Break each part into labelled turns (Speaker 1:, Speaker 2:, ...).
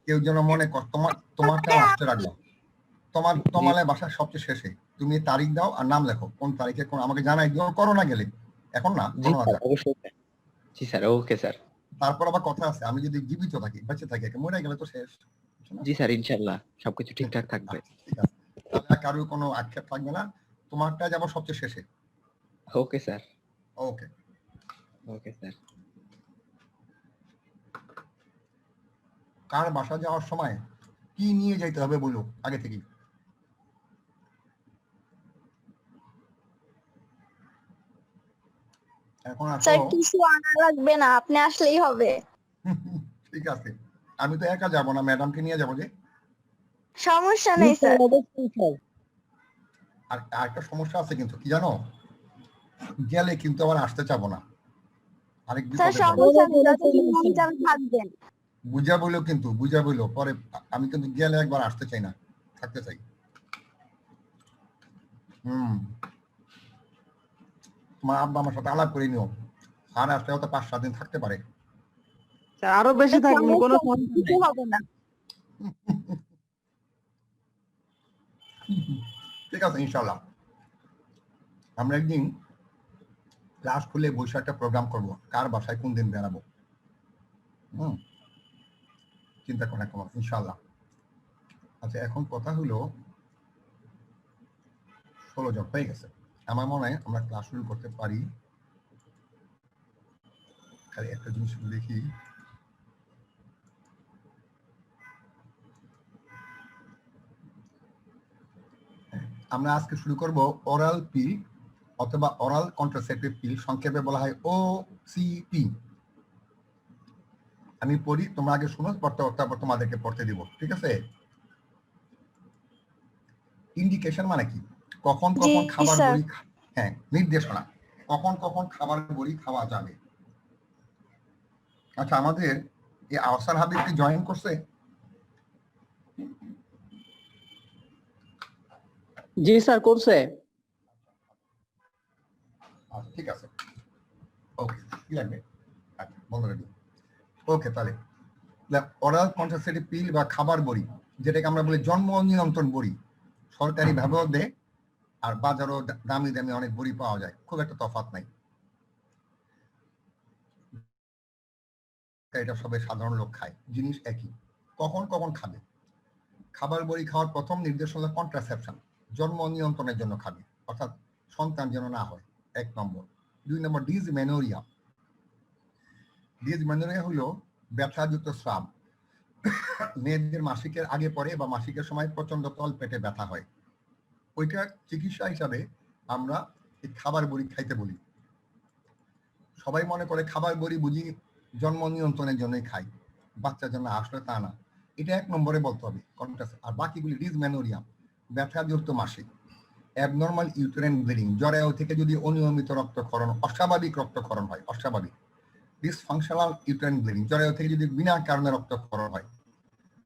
Speaker 1: কেউ যেন মনে কর তোমারটা লাস্টে রাখবো, তোমার বাসার সবচেয়ে শেষে তুমি তারিখ দাও আর নাম লেখো, কোন তারিখে কোন আমাকে জানাই দিও, করোনা গেলে এখন না করোনা যাক।
Speaker 2: অবশ্যই জি স্যার, ওকে স্যার।
Speaker 1: তারপর আবার কথা আছে, আমি যদি জীবিত থাকি বেঁচে থাকি, মরে গেলে তো শেষ।
Speaker 2: জি স্যার, ইনশাআল্লাহ সবকিছু ঠিকঠাক থাকবে।
Speaker 1: ঠিক আছে, তাহলে কারোর কোনো আক্ষেপ থাকবে না, তোমারটা যাব সবচেয়ে শেষে।
Speaker 2: Okay sir.
Speaker 1: ওকে
Speaker 2: ওকে স্যার।
Speaker 1: কার বাসা যাওয়ার সময় কি নিয়ে যাইতে হবে বলো আগে থেকে? এখন
Speaker 3: স্যার কিছু আনা লাগবে না, আপনি আসলেই হবে।
Speaker 1: ঠিক আছে, আমি তো একা যাব না, ম্যাডামকে নিয়ে যাবো যে।
Speaker 3: সমস্যা নেই স্যার।
Speaker 1: আর একটা সমস্যা আছে কিন্তু, কি জানো, গেলে কিন্তু আবার আসতে চাবো না, আরেক
Speaker 3: স্যার
Speaker 1: বিপদে
Speaker 3: সমস্যা নেই, যতদিন মন চাবে থাকবেন।
Speaker 1: বুঝা বইলো, কিন্তু বুঝা বইলো পরে আমি কিন্তু গেলে একবার আসতে চাই না, থাকতে চাই। মা আব্বা আমার সাথে আলাপ করে নিও, আর আসলে হয়তো 5-7 দিন থাকতে পারে।
Speaker 4: আরো বেশি থাকবেন, কোনো সমস্যা
Speaker 3: হবে না।
Speaker 1: ঠিক আছে, ইনশাআল্লাহ আমরা একদিন ক্লাস খুলে বসে একটা প্রোগ্রাম করব, কার বাসায় কোন দিন বেড়াবো। চিন্তা করে কোনো, ইনশাআল্লাহ। আচ্ছা, এখন কথা হলো 16 জন হয়ে গেছে, আমার মনে হয় আমরা ক্লাস শুরু করতে পারি। খালি একটা জিনিস দেখি, আমরা আজকে শুরু করব ওরাল পিল অথবা ওরাল কন্ট্রাসেপটিভ পিল, সংক্ষেপে বলা হয় OCP। আমি পড়ি, তোমরা আগে শুনো, তারপর তোমাদেরকে পড়তে দিব, ঠিক আছে? ইন্ডিকেশন মানে কি, কখন কখন খাবার বড়ি, হ্যাঁ নির্দেশনা, কখন কখন খাবার বড়ি খাওয়া যাবে। আচ্ছা, আমাদের এই আহসান হাবিব কি জয়েন করছে?
Speaker 4: জি স্যার, করছে।
Speaker 1: আচ্ছা ঠিক আছে, ওকে, কি লাগবে? আচ্ছা বন্ধ রেডি। ওকে, তাহলে ওরাল কন্ট্রাসেপটিভ পিল বা খাবার বড়ি, যেটাকে আমরা বলি জন্ম নিয়ন্ত্রণ বড়ি, সরকারি ব্যবহার দেয় আর বাজারও দামি দামি অনেক বড়ি পাওয়া যায়, খুব একটা তফাৎ নাই, এটা সবাই সাধারণ লোক খায়, জিনিস একই। কখন কখন খাবে? খাবার বড়ি খাওয়ার প্রথম নির্দেশ হলো কন্ট্রাসেপশন, জন্ম নিয়ন্ত্রণের জন্য খাবে, অর্থাৎ সন্তান যেন না হয়, 1 নম্বর। 2 নম্বর ডিসমেনোরিয়া। ডিসমেনোরিয়া হলো ব্যথাযুক্ত স্রাব, মেয়েদের মাসিকের আগে পরে বা মাসিকের সময় প্রচন্ড তল পেটে ব্যথা হয়, ওইটার চিকিৎসা হিসাবে আমরা এই খাবার বড়ি খাইতে বলি। সবাই মনে করে খাবার বড়ি বুঝি জন্ম নিয়ন্ত্রণের জন্যই খাই, বাচ্চার জন্য, আসলে তা না, এটা 1 নম্বরে বলতে হবে কন্ট্রাসেপশন। আর বাকিগুলি ডিসমেনোরিয়া, ব্যথাযুক্ত মাসিক, অ্যাবনর্মাল ইউটেরাইন ব্লিডিং, জরায়ু থেকে যদি অনিয়মিত রক্তক্ষরণ, অস্বাভাবিক রক্তক্ষরণ হয়, অস্বাভাবিক, ডিসফাংশনাল ইউটেরাইন ব্লিডিং, জরায়ু থেকে যদি বিনা কারণে রক্তক্ষরণ হয়,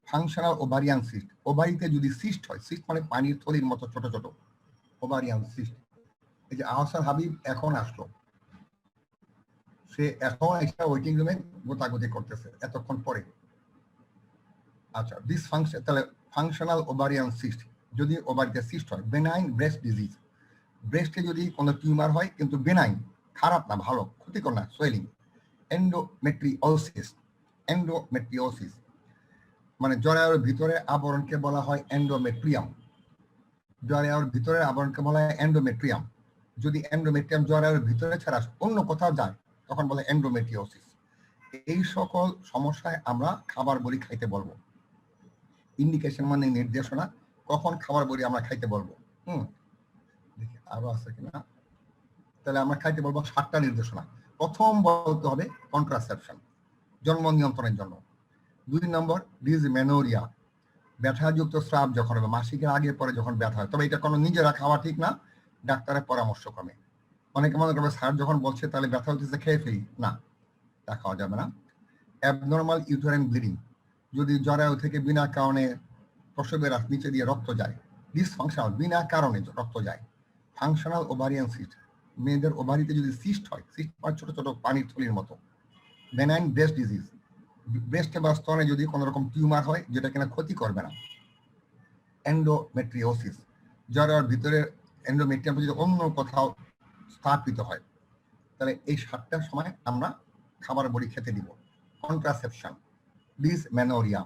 Speaker 1: ফাংশনাল ওভারিয়ান সিস্ট, ওভারিতে যদি সিস্ট হয়, সিস্ট মানে পানির থলির মতো ছোট ছোট, ওভারিয়ান সিস্ট। এই যে আহসান হাবিব এখন আসলো, সে এখন একটা ওয়েটিং রুমে গোতাগুতি করতেছে এতক্ষণ পরে। আচ্ছা, ডিসফাংশন, তাহলে ফাংশনাল ওভারিয়ান সিস্ট, যদি ওভারিতে সিস্ট হয়, বেনাইন ব্রেস্ট ডিজিজ, ব্রেস্টে যদি কোনো টিউমার হয় কিন্তু বেনাইন, খারাপ না, ভালো, ক্ষতিকর না, সোয়েলিং, এন্ডোমেট্রিওসিস, এন্ডোমেট্রিওসিস মানে জরায়ুর ভিতরে আবরণকে বলা হয় এন্ডোমেট্রিয়াম, জরায়ুর ভিতরের আবরণকে বলা হয় এন্ডোমেট্রিয়াম। যদি এন্ডোমেট্রিয়াম জরায়ুর ভিতরে ছাড়া অন্য কোথাও যায় তখন বলে এন্ডোমেট্রিওসিস। এই সকল সমস্যায় আমরা খাবার বড়ি খাইতে বলবো। ইন্ডিকেশন মানে নির্দেশনা, কখন খাবার বড়ি আমরা খাইতে বলবো। দেখি আরো আছে কিনা, তাহলে আমরা খাইতে বলবো 7টা নির্দেশনা। প্রথম বলতে হবে কন্ট্রাসেপশন, জন্ম নিয়ন্ত্রণের জন্য। 2 নম্বর ডিসমেনোরিয়া, ব্যথাযুক্ত স্রাব যখন হবে, মাসিকের আগে পরে যখন ব্যথা হয়, তবে এটা কোনো নিজেরা খাওয়া ঠিক না, ডাক্তারের পরামর্শ ক্রমে। অনেকে মনে করবে স্যার যখন বলছে তাহলে ব্যথা হচ্ছে খেয়ে ফেলি, না, তা খাওয়া যাবে না। অ্যাবনর্মাল ইউটেরাইন ব্লিডিং, যদি জরায়ু থেকে বিনা কারণে প্রসবের নিচে দিয়ে রক্ত যায়, ডিসফাংশনাল, বিনা কারণে রক্ত যায়। ফাংশনাল ওভারিয়ান সিস্ট, মেয়েদের ওভারিতে যদি সিস্ট হয়, সিস্ট হয় ছোট ছোট পানির থলির মতো। বেনাইন ব্রেস্ট ডিজিজ, ব্রেস্টে বা স্তনে যদি কোনো রকম টিউমার হয় যেটা কিনা ক্ষতি করবে না, এন্ডোমেট্রিওসিস, যার ভিতরে এন্ডোমেট্রিয়াম যদি অন্য কোথাও স্থাপিত হয়, তাহলে এই 7টার সময় আমরা খাবার বড়ি খেতে দিব। Contraception, dysmenorrhoea,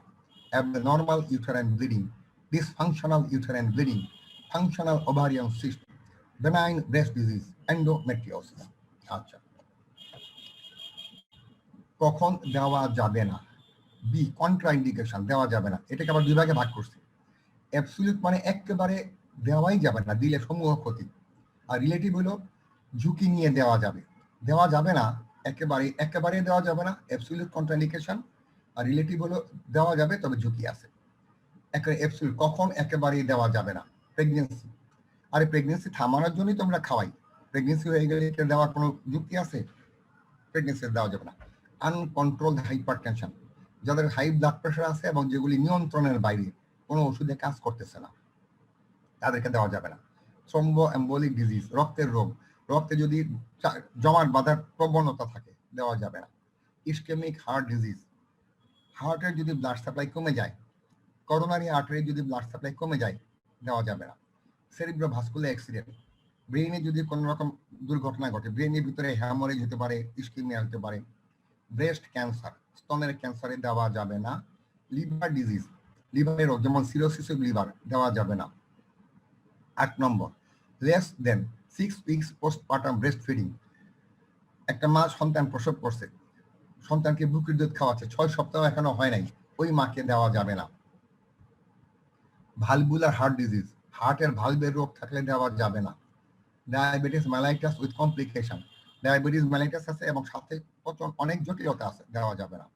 Speaker 1: abnormal uterine bleeding, dysfunctional uterine bleeding, functional ovarian cyst, benign breast disease, endometriosis। আচ্ছা, কখন দেওয়া যাবে না? বি, কন্ট্রাইন্ডিকেশন, দেওয়া যাবে না। এটাকে আবার দুই ভাগে ভাগ করছি। অ্যাবসলিউট মানে একেবারে দেওয়াই যাবে না, দিলে সমূহ ক্ষতি। আর রিলেটিভ হলো ঝুঁকি নিয়ে দেওয়া যাবে। দেওয়া যাবে না একেবারে দেওয়া যাবে না, অ্যাবসলিউট কন্ট্রাইন্ডিকেশন। আর রিলেটিভ হলো দেওয়া যাবে তবে ঝুঁকি আছে। অ্যাবসলিউট কখন একেবারেই দেওয়া যাবে না? প্রেগনেন্সি। আরে প্রেগনেন্সি থামানোর জন্যই তো আমরা খাওয়াই। প্রেগনেন্সি হয়ে গেলে দেওয়ার কোনো যুক্তি আছে? প্রেগনেন্সি দেওয়া যাবে না। আনকন্ট্রোলড হাইপারটেনশন, যাদের হাই ব্লাড প্রেশার আছে এবং যেগুলি নিয়ন্ত্রণের বাইরে, কোনো ওষুধে কাজ করতেছে না, তাদেরকে দেওয়া যাবে না। থ্রম্বো এম্বোলিক ডিজিজ, রক্তের রোগ, রক্তে যদি জমাট বাঁধার প্রবণতা থাকে, দেওয়া যাবে না। ইসকেমিক হার্ট ডিজিজ, হার্টের যদি ব্লাড সাপ্লাই কমে যায়, করোনারি আর্টারি যদি ব্লাড সাপ্লাই কমে যায়, দেওয়া যাবে না। সেরিব্রোভাস্কুলার অ্যাক্সিডেন্ট, ব্রেইনে যদি কোনো রকম দুর্ঘটনা ঘটে, ব্রেইনের ভিতরে হ্যামরেজ হতে পারে, ইসকেমিয়া হতে পারে। ব্রেস্ট ক্যান্সার, স্তনের ক্যান্সারে দেওয়া যাবে না। লিভার ডিজিজ, লিভারের রোগ যেমন সিরোসিস অফ লিভার, দেওয়া যাবে না। 8 number, less than 6 weeks postpartum breast feeding, একটা মা সন্তান প্রসব করছে, সন্তানকে বুকের দুধ খাওয়াচ্ছে, 6 সপ্তাহ এখনো হয় নাই, ওই মাকে দেওয়া যাবে না। ভালভুলার হার্ট ডিজিজ, হার্টের ভালভের রোগ থাকলে দেওয়া যাবে না। Diabetes mellitus with complication, diabetes mellitus আছে এবং সাথে অনেক জটিলতা আছে, দেওয়া যাবে না।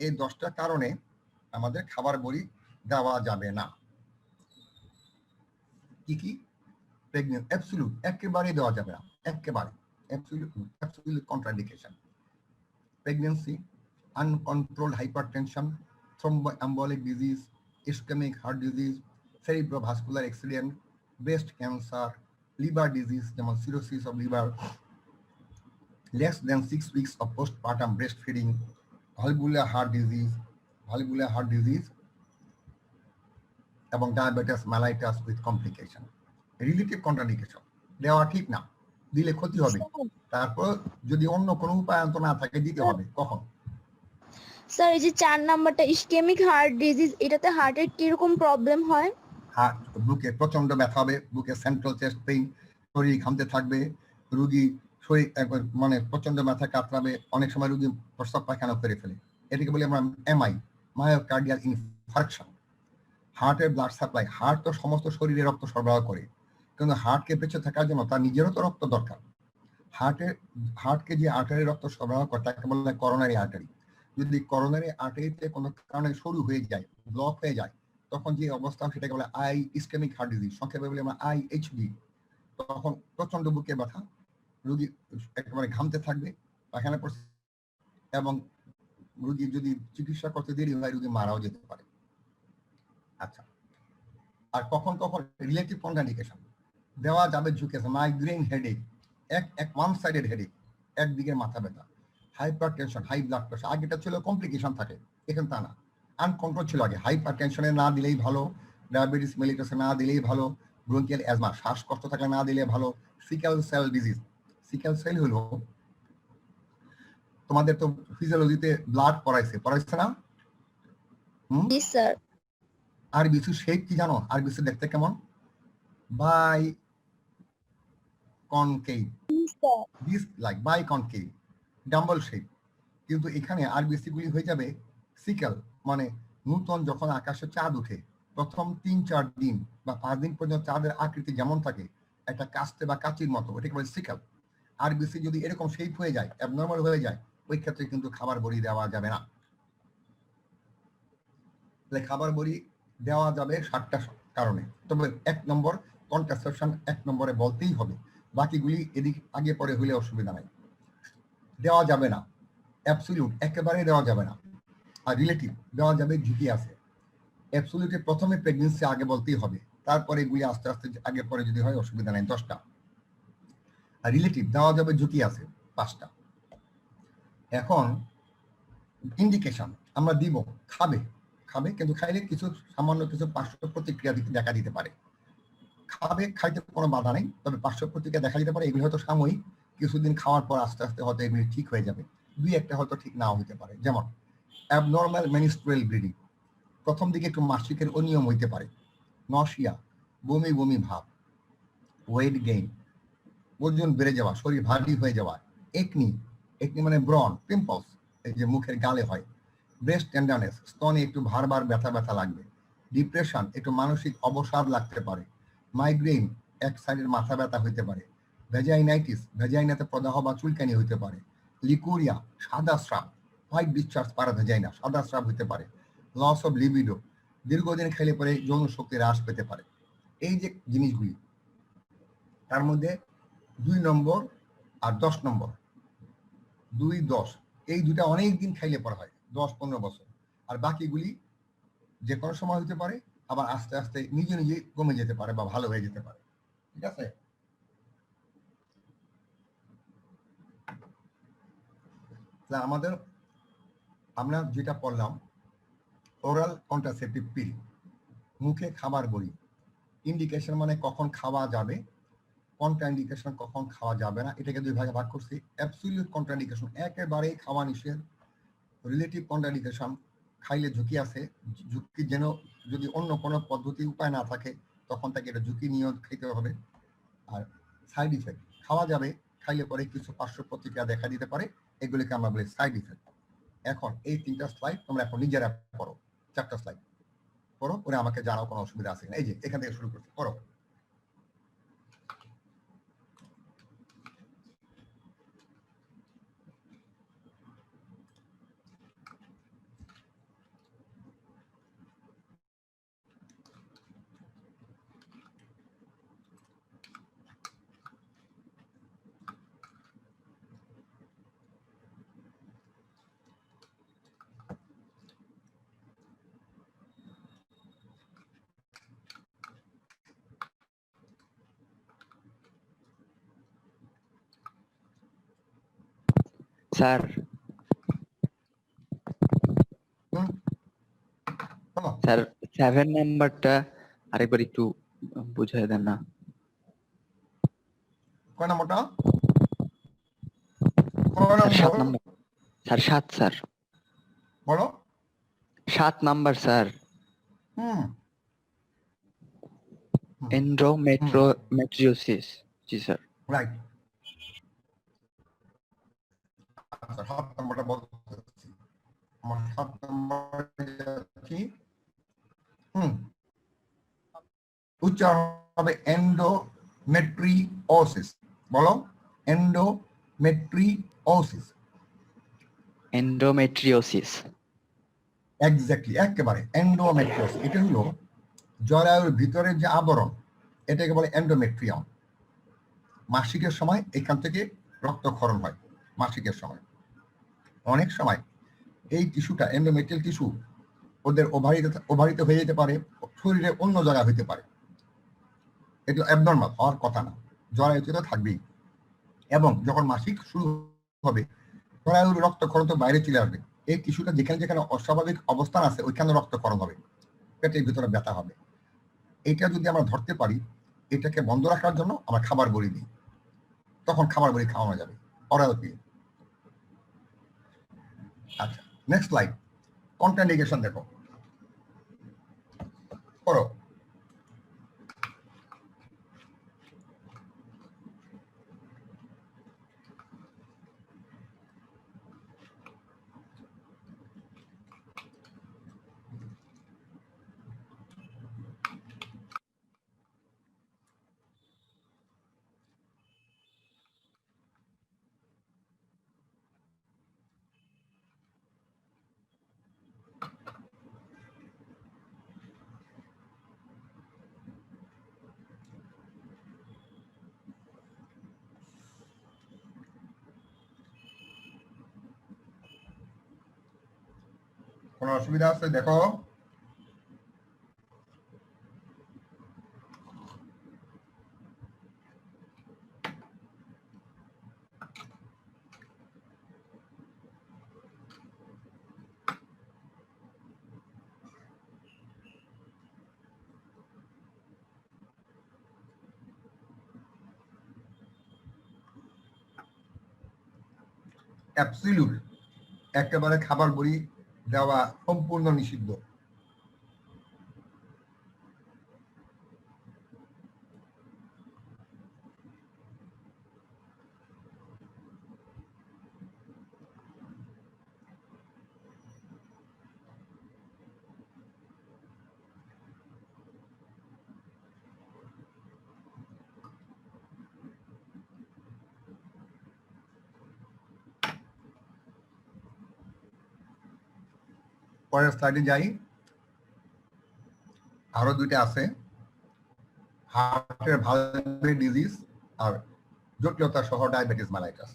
Speaker 1: এই 10টা কারণে আমাদের খাবার বড়ি দেওয়া যাবে না। কি কি? প্রেগনেন্ট, অ্যাবসলিউট একেবারে দেওয়া যাবে না, একেবারে absolute contraindication. Pregnancy, uncontrolled hypertension, thromboembolic disease, ischaemic heart disease, cerebrovascular accident, breast cancer, liver disease যেমন cirrhosis of liver, less than 6 weeks of postpartum breastfeeding, valvular heart disease এবং diabetes mellitus with complication. Relative contraindication, দেওয়া ঠিক না, দিলে ক্ষতি হবে। তারপর যদি অন্য কোনো উপায়ন্ত না থাকে দিতে হবে। কখন?
Speaker 3: স্যার এই যে 4 নাম্বারটা ইসকেমিক হার্ট ডিজিজ, এটাতে হার্টের কিরকম প্রবলেম হয়?
Speaker 1: হার্ট, বুকে প্রচন্ড ব্যথা হবে, বুকে সেন্ট্রাল চেস্ট পেইন, শরীর ঘামতে থাকবে, রোগী শরীর মানে প্রচন্ড ব্যথা কাতরাবে, অনেক সময় রোগী প্রস্রাব পায়খানা করে ফেলে, এটাকে বলি আমরা এমআই, মায়োকার্ডিয়াল ইনফার্কশন। হার্টের ব্লাড সাপ্লাই, হার্ট তো সমস্ত শরীরে রক্ত সরবরাহ করে, কিন্তু হার্টকে বেঁচে থাকার জন্য তার নিজেরও তো রক্ত দরকার। হার্টকে যে আর্টারি রক্ত সরবরাহ করে তাকে বলে করোনারি আর্টারি। যদি করোনারি আর্টারিতে কোনো কারণে সরু হয়ে যায়, ব্লক হয়ে যায়, তখন যে অবস্থা সেটাকে বলে ইসকেমিক হার্ট ডিজিজ, সংক্ষেপে বলি আমরা IHD। তখন প্রচন্ড বুকে ব্যথা, রোগী একেবারে ঘামতে থাকবে, পায়খানা পড়ছে, এবং রোগী যদি চিকিৎসা করতে দেরি হয় রোগী মারাও যেতে পারে। আচ্ছা, আর কখন কখন রিলেটিভ কন্ট্রাইন্ডিকেশন দেওয়া যাবে? ঝুঁকি আছে। Migraine headache, one sided headache, একদিকে মাথা ব্যথা, hypertension, high blood pressure, আগেটা ছিল কমপ্লিকেশন থাকে, এখন তা না, আনকন্ট্রোল ছিল আগে। হাইপার টেনশনে না দিলেই ভালো, ডায়াবেটিস মেলিটাসে না দিলেই ভালো, ব্রঙ্কিয়াল অ্যাজমা, শ্বাসকষ্ট থাকলে না দিলে ভালো। Sickle cell disease, sickle cell হলো, তোমাদের তো ফিজিওলজিতে ব্লাড পড়াইছে না?
Speaker 3: জি স্যার।
Speaker 1: আর বিসু শেপ কি জানো? আর বিসু দেখতে কেমন? Biconcave, this like biconcave, dumbbell shape. কিন্তু এখানে আরবিসি গুলি হয়ে যাবে সিকেল, মানে নূতন যখন আকাশে চাঁদ উঠে প্রথম 3-4 দিন বা 5 দিন পর্যন্ত চাঁদের আকৃতি যেমন থাকে একটা কাস্তে বা কাচির মতো, ওটাকে বলে সিকেল। আরবিসি যদি এরকম শেপ হয়ে যায়, অ্যাবনর্মাল হয়ে যায়, ওই ক্ষেত্রে কিন্তু খাবার বড়ি দেওয়া যাবে না। তাহলে খাবার বড়ি দেওয়া যাবে 7টা কারণে। তবে 1 নম্বর কন্ট্রাসেপশন 1 নম্বরে বলতেই হবে, বাকিগুলি এদিক আগে পরে হইলে অসুবিধা নাই। দেওয়া যাবে না অ্যাবসলিউট, একেবারে দেওয়া যাবে না। আর রিলেটিভ দেওয়া যাবে, ঝুঁকি আছে। অ্যাবসলিউটে প্রথমে প্রেগনেন্সি আগে বলতেই হবে, তারপরে এগুলি আস্তে আস্তে আগে পরে যদি হয় অসুবিধা নাই, 10টা। আর রিলেটিভ দেওয়া যাবে, ঝুঁকি আছে, 5টা। এখন ইন্ডিকেশন, আমরা দিব, খাবে খাবে, কিন্তু খাইলে কিছু সামান্য কিছু পার্শ্ব প্রতিক্রিয়া দেখা দিতে পারে। খাবে, খাইতে কোনো বাধা নেই, তবে পার্শ্ব প্রতিক্রিয়া দেখা দিতে পারে। এগুলি হয়তো সাময়িক, কিছুদিন খাওয়ার পর আস্তে আস্তে হয়তো এগুলি ঠিক হয়ে যাবে, দুই একটা হয়তো ঠিক নাও হতে পারে। যেমন অ্যাবনর্মাল মেনস্ট্রুয়াল ব্লিডিং, প্রথম দিকে একটু মাসিকের অনিয়ম হইতে পারে, নশিয়া, বমি বমি ভাব, ওয়েট গেইন, ওজন বেড়ে যাওয়া, শরীর ভারী হয়ে যাওয়া, একনি, একনি মানে ব্রন, পিম্পলস, এই যে মুখের গালে হয়, ব্রেস্ট টেন্ডারনেস, স্তনে একটু ভারবার ব্যথা ব্যথা লাগবে, ডিপ্রেশন, একটু মানসিক অবসাদ লাগতে পারে, মাইগ্রেন, এক সাইডের মাথা ব্যথা হইতে পারে, ভেজাইনাইটিস, ভেজাইনাতে প্রদাহ বা চুলকানি হইতে পারে, লিকুরিয়া, সাদা স্রাব, হোয়াইট ডিসচার্জ পারা ভেজাইনা, সাদা স্রাব হইতে পারে, লস অফ লিবিডো, দীর্ঘদিন খেলে পরে যৌন শক্তি হ্রাস পেতে পারে। এই যে জিনিসগুলি, তার মধ্যে 2 নম্বর আর 10 নম্বর, 2-10, এই দুটা অনেক দিন খাইলে পরে হয়, 10-15 বছর। আর বাকিগুলি যে কোনো সময় হতে পারে, আবার আস্তে আস্তে নিজে নিজে কমে যেতে পারে বা ভালো হয়ে যেতে পারে। ঠিক আছে? আমাদের আমরা যেটা পড়লাম, ওরাল কন্ট্রাসেপটিভ পিল, মুখে খাবার বড়ি, ইন্ডিকেশন মানে কখন খাওয়া যাবে, কন্ট্রাইন্ডিকেশন কখন খাওয়া যাবে না, এটাকে দুই ভাগে ভাগ করছি। অ্যাবসলিউট কন্ট্রাইন্ডিকেশন, একেবারেই খাওয়া নিষেধ। রিলেটিভ কন্ট্রাইন্ডিকেশন, খাইলে ঝুঁকি আছে, ঝুঁকি যেন যদি অন্য কোনো পদ্ধতি উপায় না থাকে তখন তাকে এটা ঝুঁকি নিয়ে খেতে হবে। আর সাইড ইফেক্ট, খাওয়া যাবে, খাইলে পরে কিছু পার্শ্ব প্রতিক্রিয়া দেখা দিতে পারে, এগুলিকে আমরা বলি সাইড ইফেক্ট। এখন এই 3টা স্লাইড তোমরা এখন নিজেরা পড়ো, 4টা স্লাইড পড়ো, পরে আমাকে জানাও কোনো অসুবিধা আছে কিনা। এই যে এখান থেকে শুরু করছি, পড়ো।
Speaker 2: স্যার স্যার 7 নাম্বারটা আরেকবার একটু বুঝিয়ে দেন না।
Speaker 1: কয় নম্বরটা?
Speaker 2: স্যার 7 নাম্বার স্যার, 7 স্যার,
Speaker 1: বলো।
Speaker 2: 7 নাম্বার স্যার, এন্ডোমেট্রিওসিস। জি স্যার।
Speaker 1: রাইট। আচ্ছা, 7 নম্বরটা বলতেছি। আমার 7 নম্বর কি? উচ্চারণ হবে এন্ডোমেট্রিওসিস। বলো, এন্ডোমেট্রিওসিস।
Speaker 2: এন্ডোমেট্রিওসিস,
Speaker 1: এক্স্যাক্টলি, একেবারে এন্ডোমেট্রিওসিস। এটা হলো জরায়ুর ভিতরের যে আবরণ, এটাকে বলে এন্ডোমেট্রিয়াম। মাসিকের সময় এখান থেকে রক্তক্ষরণ হয়। মাসিকের সময় অনেক সময় এই টিস্যুটা, এন্ডোমেট্রিয়াল টিস্যু, ওদের ওভারিতে হয়ে যেতে পারে, শরীরে অন্য জায়গায় হইতে পারে। এটা অ্যাবনর্মাল হওয়ার কথা না, জরায়ুতে তো থাকবেই। এবং যখন মাসিক শুরু হবে, জরায়ুর রক্তক্ষরণ তো বাইরে চলে আসবে। এই টিস্যুটা যেখানে যেখানে অস্বাভাবিক অবস্থান আছে ওইখানে রক্তক্ষরণ হবে, পেটের ভিতরে ব্যথা হবে। এটা যদি আমরা ধরতে পারি, এটাকে বন্ধ রাখার জন্য আমরা খাবার বড়ি দিই, তখন খাবার বড়ি খাওয়ানো যাবে, অরাল পিল। আচ্ছা, নেক্সট স্লাইড, কন্ট্রাইন্ডিকেশন দেখো, করো। কোনো অসুবিধা আছে দেখো? অ্যাবসলিউট একেবারে খাবার বড়ি দেওয়া সম্পূর্ণ নিষিদ্ধ। পরের স্লাইডে যাই। আরো দুইটা আছে, হার্টের ভালভুলার ডিজিজ আর জটিলতা সহ ডায়াবেটিস মেলাইটাস।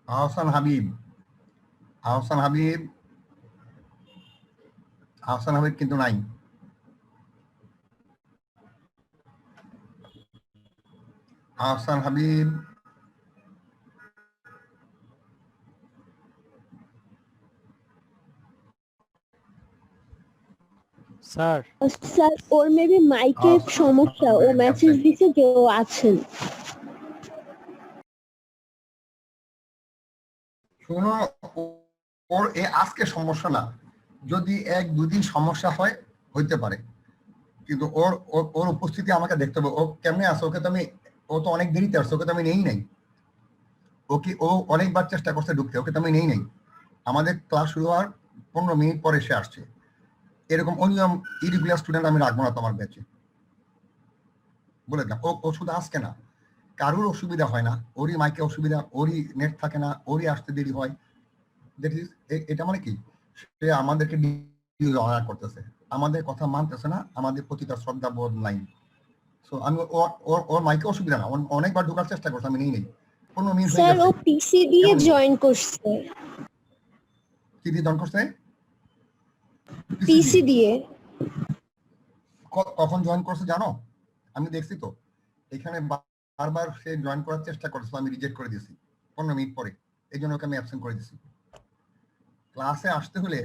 Speaker 1: আহসান হাবিব, আহসান হাবিব, আহসান হাবিব কিন্তু নাই। আহসান হাবিব
Speaker 5: স্যার
Speaker 6: স্যার ওর মেবি মাইকের সমস্যা, ও মেসেজ দিছে যে ও আছেন।
Speaker 1: শোনো, ওর আজকে সমস্যা না, যদি 1-2 দিন সমস্যা হয় হইতে পারে, কিন্তু ওর ওর উপস্থিতি আমাকে দেখতে হবে। ও কেমনে আছে, ওকে তো আমি, ও তো অনেক দেরিতে আসছে, ওকে তো আমি নেই নাই। ওকে ও অনেকবার চেষ্টা করছে ঢুকতে, ওকে তো আমি নেই নাই। আমাদের ক্লাস শুরু হওয়ার 15 মিনিট পরে সে আসছে। এরকম অনিয়ম ইরেগুলার স্টুডেন্ট আমি রাখবো না তোমার ব্যাচে, বলে দিলাম। ও শুধু আজকে না, কারোর অসুবিধা হয় না, ওরই মাইকে অসুবিধা, ওরই নেট থাকে না, ওরই আসতে দেরি হয়। এটা মানে কি, সে আমাদেরকে অনার করতেছে, আমাদের কথা মানতেছে না, আমাদের প্রতি তার শ্রদ্ধা বোধ নাই। সো আমি ওর মাইকে অসুবিধা না, অনেকবার ঢোকার চেষ্টা করছে, আমি নেই 15 মিনিট হয়ে
Speaker 6: স্যার ও
Speaker 1: গেছে।
Speaker 6: পিসি দিয়ে জয়েন করছে,
Speaker 1: কি দিয়ে জয়েন করছে?
Speaker 6: পিসি দিয়ে।
Speaker 1: কখন জয়েন করছে জানো? আমি দেখছি তো, এখানে বারবার সে জয়েন করার চেষ্টা করছে, আমি রিজেক্ট করে দিয়েছি 15 মিনিট পরে। এই জন্য ওকে আমি অ্যাবসেন্ট করে দিয়েছি। ক্লাসে আসতে হলে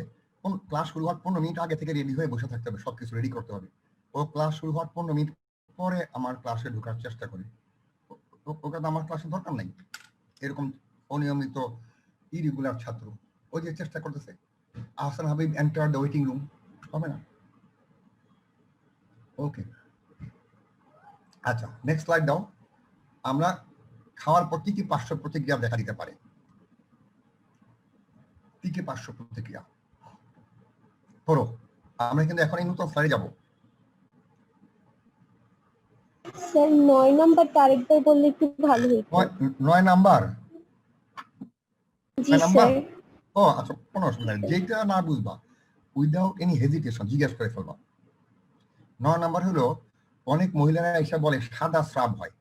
Speaker 1: ক্লাস শুরু হওয়ার 15 মিনিট আগে থেকে রেডি হয়ে বসে থাকতে হবে, সবকিছু রেডি করতে হবে। ও ক্লাস শুরু হওয়ার 15 মিনিট পরে আমার ক্লাসে ঢোকার চেষ্টা করে। ওকে তো আমার ক্লাসে দরকার নাই, এরকম অনিয়মিত ইরেগুলার ছাত্র। ওই যে চেষ্টা করতেছে, Ahsan Habib enter the waiting room, হবে না। ওকে, আচ্ছা নেক্সট স্লাইড দাও। আমরা খাওয়ার পর কি কি পার্শ্ব প্রতিক্রিয়া দেখা দিতে পারে? কি কি পার্শ্ব প্রতিক্রিয়া পড়ো। আমরা কিন্তু এখন এই নতুন স্লাইডে যাব।
Speaker 6: স্যার 9 নাম্বারটা আরেকবার বললে একটু ভালো হতো।
Speaker 1: 9 নাম্বার?
Speaker 6: জি স্যার।
Speaker 1: ও আচ্ছা, কোনো অসুবিধা নেই, যেটা না বুঝবা উইদাউট এনি হেজিটেশন জিজ্ঞেস করে ফেলবা। 9 নাম্বার হলো, অনেক মহিলারা এসে বলে সাদা স্রাব হয়,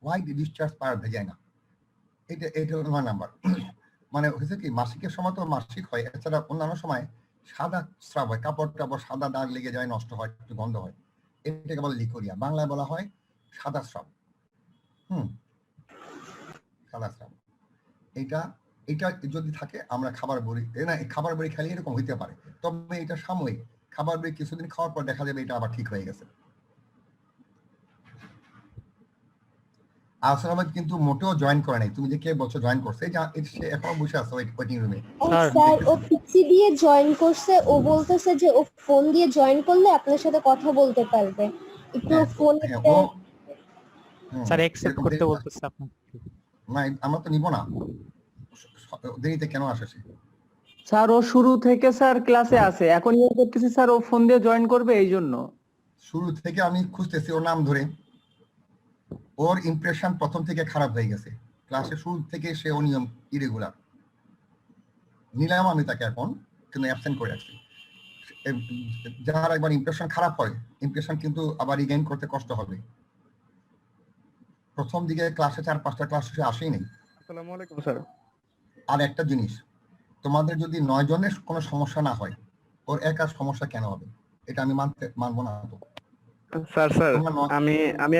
Speaker 1: হোয়াইট ডিসচার্জ পার ভেজাইনা। এটা হলো 9 নাম্বার। মানে হয়েছে কি, মাসিকের সময় তো মাসিক হয়, এছাড়া অন্যান্য সময় সাদা স্রাব হয়, কাপড় টাপড় সাদা দাগ লেগে যায়, নষ্ট হয়, একটু গন্ধ হয়, এটাকে বলে লিকোরিয়া, বাংলায় বলা হয় সাদা স্রাব। সাদা স্রাব এটা যদি থাকে, আমরা খাবার বড়ি না, খাবার বড়ি খেলে এরকম হইতে পারে, তবে এটা সাময়িক। খাবার বড়ি কিছুদিন খাওয়ার পর দেখা যাবে এটা আবার ঠিক হয়ে গেছে। আহসান আহমেদ কিন্তু মোটেও জয়েন করে নাই, তুমি যে কে বলছো জয়েন করছে, সে এখনো বসে আছে ওয়েটিং রুমে।
Speaker 6: স্যার ও পিসি দিয়ে জয়েন করছে, ও বলতেছে যে ও ফোন দিয়ে জয়েন করলে আপনার সাথে কথা বলতে পারবে, একটু ফোনে।
Speaker 5: স্যার অ্যাকসেপ্ট করতে বলতেছে আপনাকে।
Speaker 1: না আমরা তো নিব না, দেরিতে কেন আসে সে?
Speaker 4: স্যার ও শুরু থেকে স্যার ক্লাসে আছে, এখন ইয়ে করতেছি স্যার, ও ফোন দিয়ে জয়েন করবে এই জন্য।
Speaker 1: শুরু থেকে আমি খুঁজতেছি ওর নাম ধরে, ওর ইমপ্রেশন প্রথম থেকে খারাপ হয়ে গেছে, ক্লাসের শুরু থেকে সে অনিয়ম ইরেগুলার। নিলাম আমি তাকে এখন, কিন্তু অ্যাবসেন্ট করে রাখছি। যার একবার ইমপ্রেশন খারাপ হয়, ইমপ্রেশন কিন্তু আবার রিগেইন করতে কষ্ট হবে। প্রথম দিকে ক্লাসে 4-5টা ক্লাস সে আসেই নেই।
Speaker 7: আসসালামু আলাইকুম স্যার।
Speaker 1: আর একটা জিনিস, তোমাদের যদি 9 জনের কোনো সমস্যা না হয়, ওর একার সমস্যা কেন হবে? এটা আমি মানবো না তো।
Speaker 7: স্যার
Speaker 1: তোমরা
Speaker 7: আমি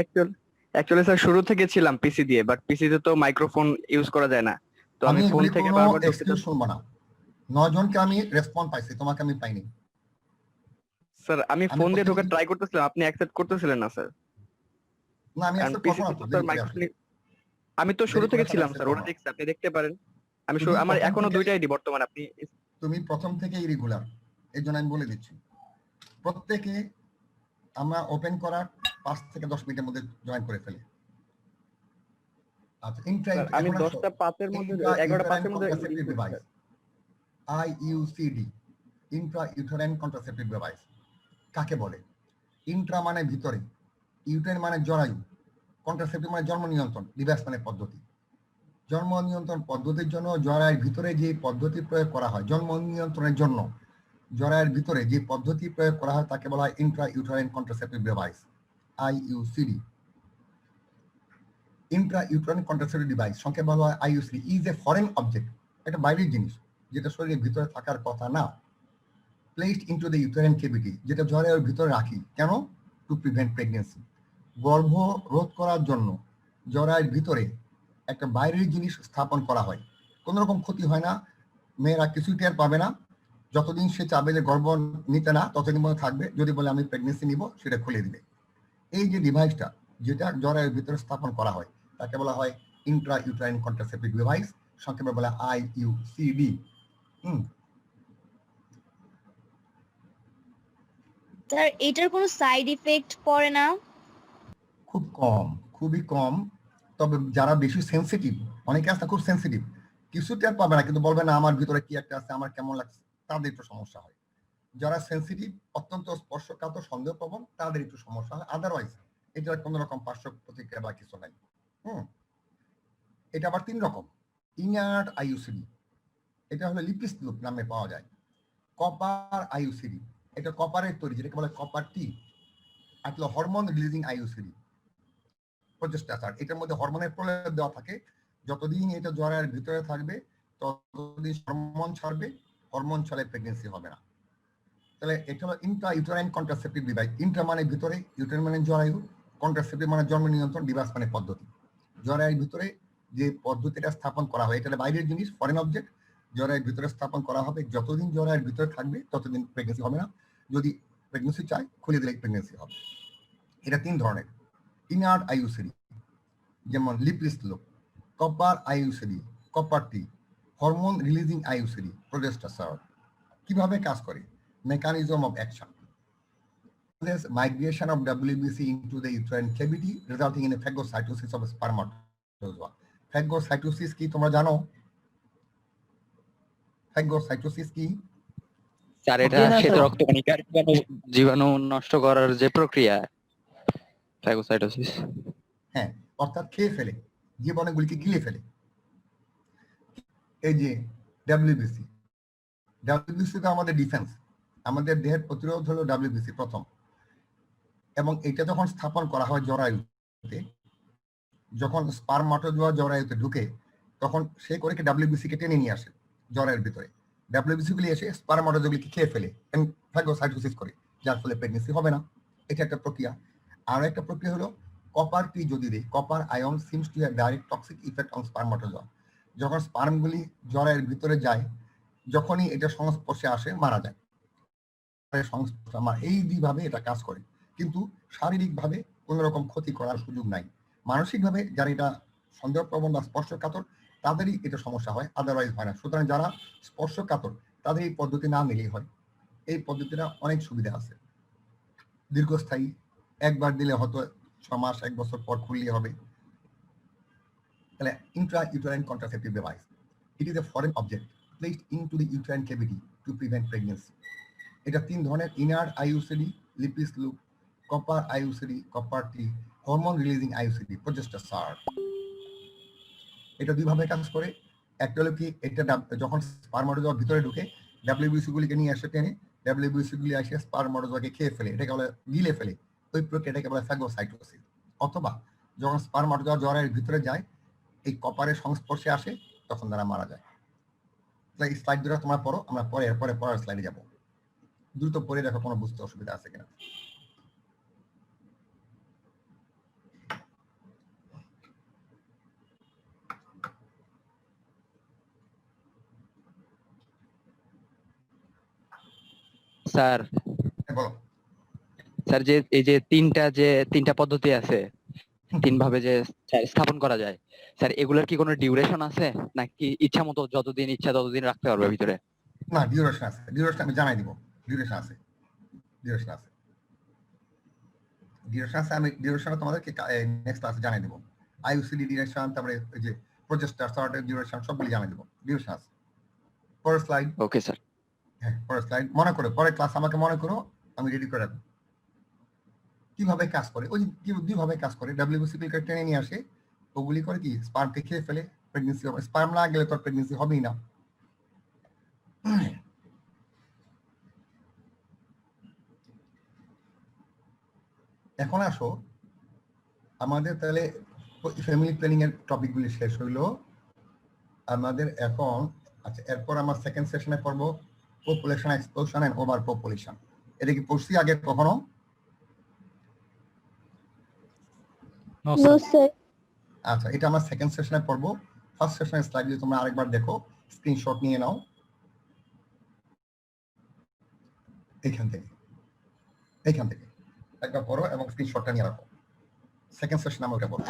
Speaker 2: অ্যাকচুয়ালি স্যার শুরু থেকে ছিলাম পিসি দিয়ে, বাট পিসিতে তো মাইক্রোফোন ইউজ করা যায় না, তো আমি ফোন
Speaker 1: এগুলি
Speaker 2: থেকে
Speaker 1: কোনো
Speaker 2: বারবার ঢুকতে
Speaker 1: এক্সকিউজ শুনবো না। 9 জনকে আমি রেসপন্স পাইছি, তোমাকে আমি পাইনি।
Speaker 2: স্যার আমি
Speaker 1: আমি
Speaker 2: ফোন দিয়ে ঢোকার
Speaker 1: প্রত্যেকদিন-
Speaker 2: ট্রাই করতেছিলাম, আপনি অ্যাকসেপ্ট করতেছিলেন না স্যার।
Speaker 1: না আমি
Speaker 2: কারণ
Speaker 1: অ্যাকসেপ্ট
Speaker 2: পিসি
Speaker 1: করবো না তো,
Speaker 2: তো
Speaker 1: দেরি করে
Speaker 2: মাইক্রোফোন,
Speaker 1: আসলে।
Speaker 2: আমি তো শুরু
Speaker 1: দেরি
Speaker 2: থেকে
Speaker 1: করে
Speaker 2: ছিলাম
Speaker 1: accept
Speaker 2: স্যার, ওটা
Speaker 1: করবো না।
Speaker 2: দেখছি, আপনি দেখতে পারেন। আমি
Speaker 1: তুমি
Speaker 2: আমার
Speaker 1: প্রথম
Speaker 2: এখনো
Speaker 1: থেকে-
Speaker 2: 2টা আইডি বর্তমানে, আপনি
Speaker 1: তুমি প্রথম থেকে ইরেগুলার, এই জন্য আমি বলে দিচ্ছি। প্রত্যেকে আমরা ওপেন করার 5 থেকে 10 মিনিটের মধ্যে জয়েন করে ফেলি। আচ্ছা,
Speaker 2: স্যার আমি 10টা 5-এর মধ্যে 11টা 5-এর মধ্যে
Speaker 1: device, IUCD, intra uterine contraceptive device কাকে বলে? ইন্ট্রা মানে ভিতরে, ইউটেরাইন মানে জরায়ু, কন্ট্রাসেপটিভ মানে জন্ম নিয়ন্ত্রণ, ডিভাইস মানে পদ্ধতি। জন্ম নিয়ন্ত্রণ পদ্ধতির জন্য জরায়ুর ভিতরে যে পদ্ধতি প্রয়োগ করা হয়, জন্ম নিয়ন্ত্রণের জন্য জরায়ুর ভিতরে যে পদ্ধতি প্রয়োগ করা হয় তাকে বলা হয় intra uterine contraceptive device, IUCD। Intra uterine contraceptive device সংক্ষেপে বলা হয় IUCD, is a foreign object, এটা বাইরের জিনিস যেটা শরীরের ভিতরে থাকার কথা না। Placed into the uterine cavity, যেটা জরায়ুর ভিতরে রাখি, কেন? টু প্রিভেন্ট প্রেগন্যান্সি, গর্ভ রোধ করার জন্য জরায়ুর ভিতরে একটা বাইরের জিনিস স্থাপন করা হয়। কোনো রকম ক্ষতি হয় না, মেয়েরা কিছুই টের পাবে না, যতদিন সে চাবে যে গর্ভ নিতে না ততদিন মধ্যে থাকবে, যদি বলে আমি প্রেগন্যান্সি নিব সেটা খুলে দিবে। এই যে ডিভাইসটা যেটা জরায়ুর ভিতরে স্থাপন করা হয় তাকে বলা হয় ইন্ট্রা ইউটেরাইন কন্ট্রাসেপটিভ ডিভাইস, সংক্ষেপে বলা IUCD।
Speaker 3: স্যার এটার কোনো সাইড ইফেক্ট পড়ে না?
Speaker 1: খুব কম, খুবই কম। তবে যারা বেশি সেন্সিটিভ, অনেকে আছে খুব সেন্সিটিভ, কিছু টের পাবে না কিন্তু বলবে না আমার ভিতরে কি একটা আছে, আমার কেমন লাগছে, তাদের একটু সমস্যা হয়। যারা সেন্সিটিভ, অত্যন্ত স্পর্শকাতর, সন্দেহপ্রবণ, তাদের একটু সমস্যা হয়। আদারওয়াইজ এটার কোনো রকম পার্শ্ব প্রতিক্রিয়া বা কিছু নাই। এটা আবার 3 রকম। ইনার্ট IUCD, এটা হলো লিপিস লুপ নামে পাওয়া যায়। কপার IUCD, এটা কপারের তৈরি, যেটাকে বলে কপার টি। আর হলো হরমোন রিলিজিং IUCD, প্রচেষ্টাচার, এটার মধ্যে হরমোনের প্রলেপ দেওয়া থাকে, যতদিন এটা জরায়ুর ভিতরে থাকবে ততদিন হরমোন ছাড়বে, হরমোন ছাড়লে প্রেগন্যান্সি হবে না। তাহলে এটা হলো Intra uterine contraceptive device. Intra মানে ভিতরে, ইউটেরাইন মানে জরায়ু, কন্ট্রাসেপটিভ মানে জন্ম নিয়ন্ত্রণ, ডিভাইস মানে পদ্ধতি। জরায়ুর ভিতরে যে পদ্ধতিটা স্থাপন করা হয় এটা বাইরের জিনিস, ফরেন অবজেক্ট, জরায়ুর ভিতরে স্থাপন করা হবে, যতদিন জরায়ুর ভিতরে থাকবে ততদিন প্রেগন্যান্সি হবে না, যদি প্রেগন্যান্সি চায় খুলে দিলে প্রেগন্যান্সি হবে। এটা 3 ধরনের। ইনার্ট IUCD যেমন Lippes loop, copper IUCD, copper T, hormone releasing IUCD, progesterone. কিভাবে কাজ করে? Mechanism of action: migration of WBC into the uterine cavity resulting in a phagocytosis of spermatozoa. Phagocytosis কি তোমরা জানো? Phagocytosis কি?
Speaker 2: স্যার এটা
Speaker 4: জি না,
Speaker 2: শ্বেত
Speaker 4: স্যার।
Speaker 2: রক্তকণিকার জীবাণু নষ্ট করার যে প্রক্রিয়া, ফ্যাগোসাইটোসিস।
Speaker 1: হ্যাঁ, অর্থাৎ খেয়ে ফেলে, জীবাণুগুলিকে গিলে ফেলে। এই যে WBC তো আমাদের ডিফেন্স, আমাদের দেহের প্রতিরোধ হলো WBC প্রথম। এবং এটা যখন স্থাপন করা হয় জরায়ুতে, যখন স্পারমাটোজোয়া জরায়ুতে ঢুকে তখন সে করে কি WBC কে টেনে নিয়ে আসে জরায়ুর ভিতরে, WBC গুলি এসে স্পারমাটোজোয়াগুলিকে খেয়ে ফেলে, ফ্যাগোসাইটোসিস করে, যার ফলে প্রেগন্যান্সি হবে না। এটা একটা প্রক্রিয়া। আর একটা প্রক্রিয়া হলো কপার টি যদি দেয়, copper ion seems to have direct toxic effect on spermatozoa. যখন স্পার্মগুলি জরায়ুর ভিতরে যায়, যখনই এটা সংস্পর্শে আসে মারা যায়। এই দুইভাবে এটা কাজ করে, কিন্তু শারীরিকভাবে কোনো রকম ক্ষতি করার সুযোগ নাই। মানসিকভাবে যারা এটা সন্দেহপ্রবণ বা স্পর্শকাতর তাদেরই এটা সমস্যা হয়, আদারওয়াইজ হয় না। সুতরাং যারা স্পর্শকাতর তাদের এই পদ্ধতি না নিলেই হয়। এই পদ্ধতিটা অনেক সুবিধা আছে, দীর্ঘস্থায়ী, একবার দিলে হয়তো 6 মাস 1 বছর পর খুললে হবে। তাহলে intra uterine contraceptive device, it is a foreign object placed into the uterine cavity to prevent pregnancy. এটা 3 ধরনের: inert IUCD, Lippes loop, copper IUCD, copper T, hormone releasing IUCD, progesterone. এটা দুইভাবে কাজ করে। একটা হলো কি, এটা যখন স্পারমাটোজোয়া ভিতরে ঢুকে WBC গুলিকে নিয়ে আসে টেনে, WBC গুলি আসে স্পারমাটোজোয়াকে খেয়ে ফেলে, এটাকে বলে গিলে ফেলে, ওই প্রক্রিয়াটাকে বলে ফ্যাগোসাইটোসিস। অথবা যখন স্পারমাটোজোয়া জরায়ুর ভিতরে যায়, এই কপারের সংস্পর্শে আসে, তখন তারা মারা যায়। তাই স্লাইড দুটো তোমরা পড়ো, আমরা পরে পরের স্লাইডে যাব। দ্রুত পড়ে দেখো কোনো বুঝতে অসুবিধা আছে কিনা।
Speaker 2: স্যার
Speaker 1: বলো।
Speaker 2: স্যার যে এই যে তিনটা পদ্ধতি আছে, তিন ভাবে যে স্থাপন করা যায় স্যার, এগুলোর কি কোনো ডিউরেশন আছে নাকি ইচ্ছা মতো যতদিন ইচ্ছা ততদিন রাখতে পারবে ভিতরে?
Speaker 1: না, ডিউরেশন আছে, ডিউরেশন আমি জানাই দিব। ডিউরেশন আছে, ডিউরেশন আছে, ডিউরেশন আছে। আমি ডিউরেশন তোমাদেরকে নেক্সট ক্লাসে জানাই দেব। আইইউসিডি ডিউরেশন, তারপরে এই যে প্রজেস্টার সর্টের ডিউরেশন সবগুলো জানাই দেব। ডিউরেশন আছে। পরের স্লাইড।
Speaker 2: Okay sir.
Speaker 1: হ্যাঁ, পরের স্লাইড মনে করো, পরের ক্লাস আমাকে মনে করো, আমি রেডি করে রাখবো। কিভাবে কাজ করে, ওই দুইভাবে কাজ করে। ডাব্লিউসিপি কে টেনে নিয়ে আসে, ওগুলি করে কি স্পার্মকে খেয়ে ফেলে, প্রেগন্যান্সি হবে। স্পার্ম না গেলে তো প্রেগন্যান্সি হবেই না। এখন আসো আমাদের তাহলে ফ্যামিলি প্ল্যানিং এর টপিকগুলি শেষ হইলো আমাদের এখন। আচ্ছা, এরপর আমরা সেকেন্ড সেশনে পড়বো population explosion and overpopulation. এটা কি পড়ছি আগে কখনো?
Speaker 5: No
Speaker 6: no
Speaker 5: sir.
Speaker 6: স্যার।
Speaker 1: আচ্ছা, এটা আমরা সেকেন্ড সেশনে পড়বো। ফার্স্ট সেশনের স্লাইড যদি তোমরা আরেকবার দেখো, স্ক্রিনশট নিয়ে নাও এইখান থেকে একবার পড়ো এবং স্ক্রিনশটটা নিয়ে রাখো। সেকেন্ড সেশন আমরা ওটা পড়বো।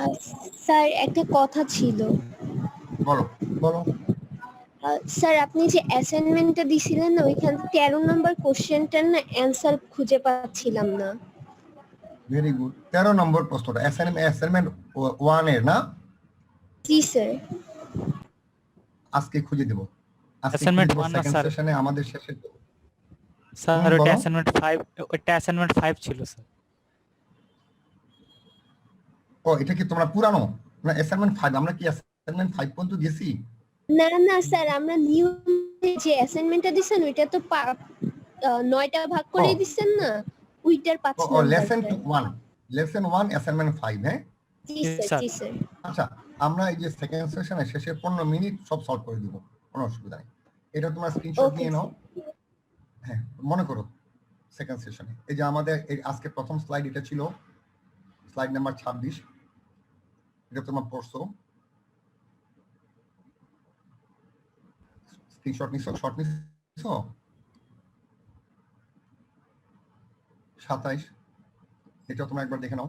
Speaker 6: স্যার একটা কথা ছিল।
Speaker 1: বলো বলো।
Speaker 6: স্যার আপনি যে অ্যাসাইনমেন্টটা দিছিলেন না, ওইখান 13 নম্বর কোশ্চেনটার না অ্যানসার খুঁজে পাচ্ছিলাম না।
Speaker 1: Very good. 13 নম্বর প্রশ্নটা অ্যাসাইনমেন্ট 1 এর না?
Speaker 6: জি স্যার।
Speaker 1: আজকে খুঁজে দেব।
Speaker 5: Assignment 1 না,
Speaker 1: সেকেন্ড
Speaker 5: স্যার।
Speaker 1: সেশনে আমাদের শেষে।
Speaker 5: স্যার
Speaker 1: বলো।
Speaker 5: ওটা অ্যাসাইনমেন্ট 5 ছিল স্যার।
Speaker 1: ও, এটা কি তোমরা পুরানো না অ্যাসাইনমেন্ট 5? আমরা কি অ্যাসাইনমেন্ট 5 পর্যন্ত গেছি?
Speaker 6: না না স্যার, আমরা নিউ যে অ্যাসাইনমেন্টটা দিছেন ওইটা তো 9টা ভাগ করে
Speaker 1: ও।
Speaker 6: দিছেন না, ওইটার 5
Speaker 1: ও,
Speaker 6: নাম্বার।
Speaker 1: Lesson 1 assignment 5। হ্যাঁ,
Speaker 6: জি
Speaker 5: জি,
Speaker 6: স্যার,
Speaker 5: স্যার।
Speaker 6: জি স্যার।
Speaker 1: আচ্ছা, আমরা এই যে সেকেন্ড সেশনে শেষে 15 মিনিট সব সলভ করে দিব, কোনো অসুবিধা নেই। এটা তোমরা স্ক্রিনশট
Speaker 6: Okay,
Speaker 1: নিয়ে নাও। হ্যাঁ, মনে করো সেকেন্ড সেশনে এই যে আমাদের এই আজকে প্রথম স্লাইড এটা ছিল স্লাইড নাম্বার 26। এটা তোমরা পড়ছো, স্ক্রিনশট নিছো, শর্ট নিছো। 27 এটা তোমরা একবার দেখে নাও।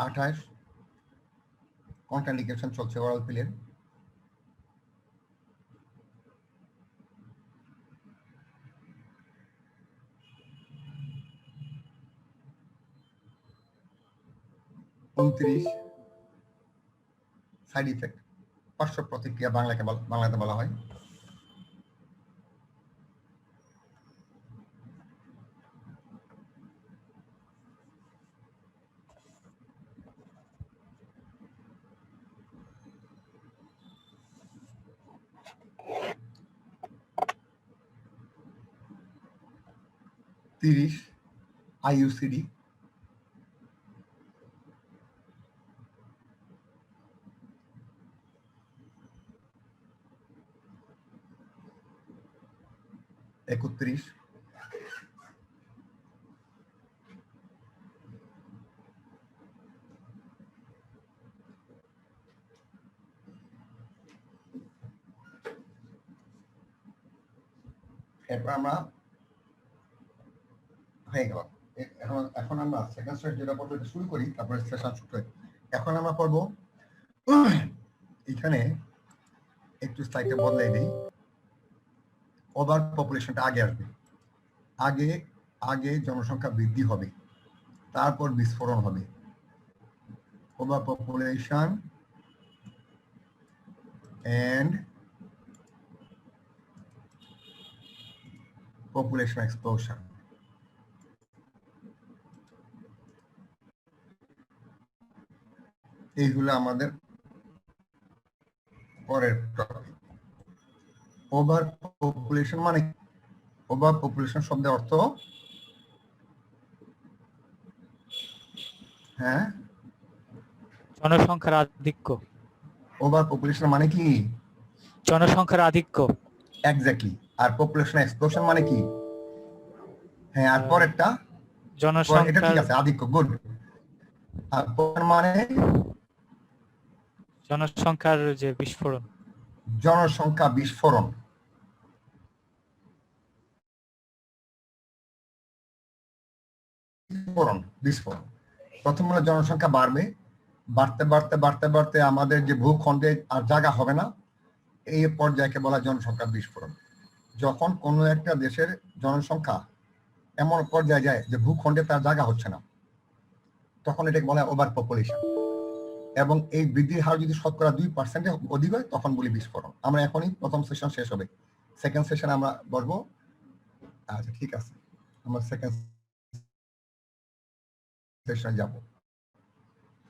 Speaker 1: আঠাশ কন্ট্রাইন্ডিকেশন চলছে ওরাল পিলের। সাইড ইফেক্ট, পার্শ্ব প্রতিক্রিয়া বাংলাতে বলা হয়। আইইউসিডি, একত্রিশ এরপর আমরা হয়ে গেল। এখন আমরা সেকেন্ড সেশন যেটা পড়বো এটা শুরু করি, তারপরে সেশন শুরু করি। এখন আমরা পড়বো, এখানে একটু স্লাইডটা বদলাই দেই। ওভার পপুলেশনটা আগে আসবে। আগে জনসংখ্যা বৃদ্ধি হবে, তারপর বিস্ফোরণ হবে। Overpopulation and population explosion. এইগুলো আমাদের পরের টপিক। ওভার পপুলেশন মানে, ওভার পপুলেশন শব্দের অর্থ, হ্যাঁ,
Speaker 5: জনসংখ্যার আধিক্য।
Speaker 1: ওভার পপুলেশন মানে কি?
Speaker 5: জনসংখ্যার আধিক্য।
Speaker 1: এক্স্যাক্টলি। আর পপুলেশন এক্সপ্লোশন মানে কি? হ্যাঁ, আর পরেরটা এটা
Speaker 5: জনসংখ্যা
Speaker 1: ঠিক আছে, আধিক্য, গুড। আর মানে
Speaker 5: জনসংখ্যার যে বিস্ফোরণ।
Speaker 1: জনসংখ্যা বিস্ফোরণ। বিস্ফোরণ প্রথম হলো জনসংখ্যা বাড়বে, বাড়তে বাড়তে বাড়তে বাড়তে আমাদের যে ভূখণ্ডে আর জায়গা হবে না, এই পর্যায়কে বলা জনসংখ্যা বিস্ফোরণ। যখন কোনো একটা দেশের জনসংখ্যা এমন পর্যায়ে যায় যে ভূখণ্ডে তার জায়গা হচ্ছে না, তখন এটাকে বলা হয় ওভার পপুলেশন। এবং এই বৃদ্ধির হার যদি শতকরা 2% অধিক হয় তখন বলি বিস্ফোরণ। আমরা এখনই প্রথম সেশন শেষ হবে, সেকেন্ড সেশন আমরা বলবো। আচ্ছা ঠিক আছে, আমরা সেকেন্ড সেশনে যাব।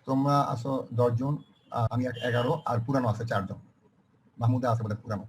Speaker 1: তোমরা আসো 10 জন, আমি 11, আর পুরানো আছে 4 জন, মাহমুদা আছে বোধহয় পুরানো।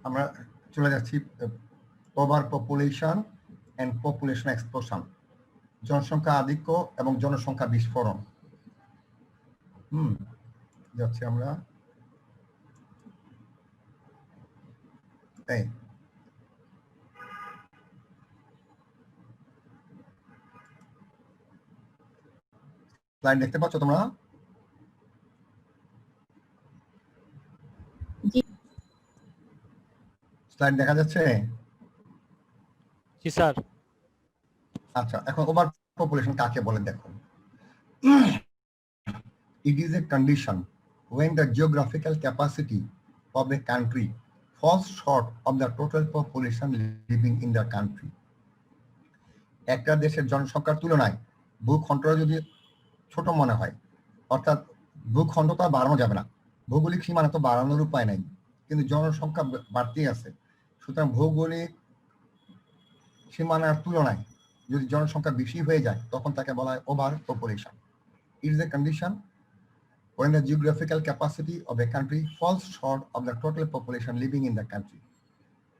Speaker 1: আমরা চলে যাচ্ছি overpopulation and population explosion, জনসংখ্যা আধিক্য এবং জনসংখ্যা বিস্ফোরণ। যাচ্ছি আমরা। এই স্লাইড দেখতে পাচ্ছ তোমরা? স্লাইড দেখা যাচ্ছে?
Speaker 5: জি স্যার।
Speaker 1: আচ্ছা, এখন ওভার পপুলেশন কাকে বলে দেখো। It is a condition when the geographical capacity of a country falls short of the total population living in the country. একটা দেশের জনসংখ্যার তুলনায় ভূখণ্ডটা যদি ছোট মনে হয়, অর্থাৎ ভূখণ্ডটা বাড়ানো যাবে না, ভৌগোলিক সীমানা তো বাড়ানোর উপায় নাই, কিন্তু জনসংখ্যা বাড়তেই আছে, সুতরাং ভৌগোলিক সীমানার তুলনায় যদি জনসংখ্যা বেশি হয়ে যায় তখন তাকে বলা হয় over population. It is a condition when the geographical capacity of a country falls short of the total population living in the country.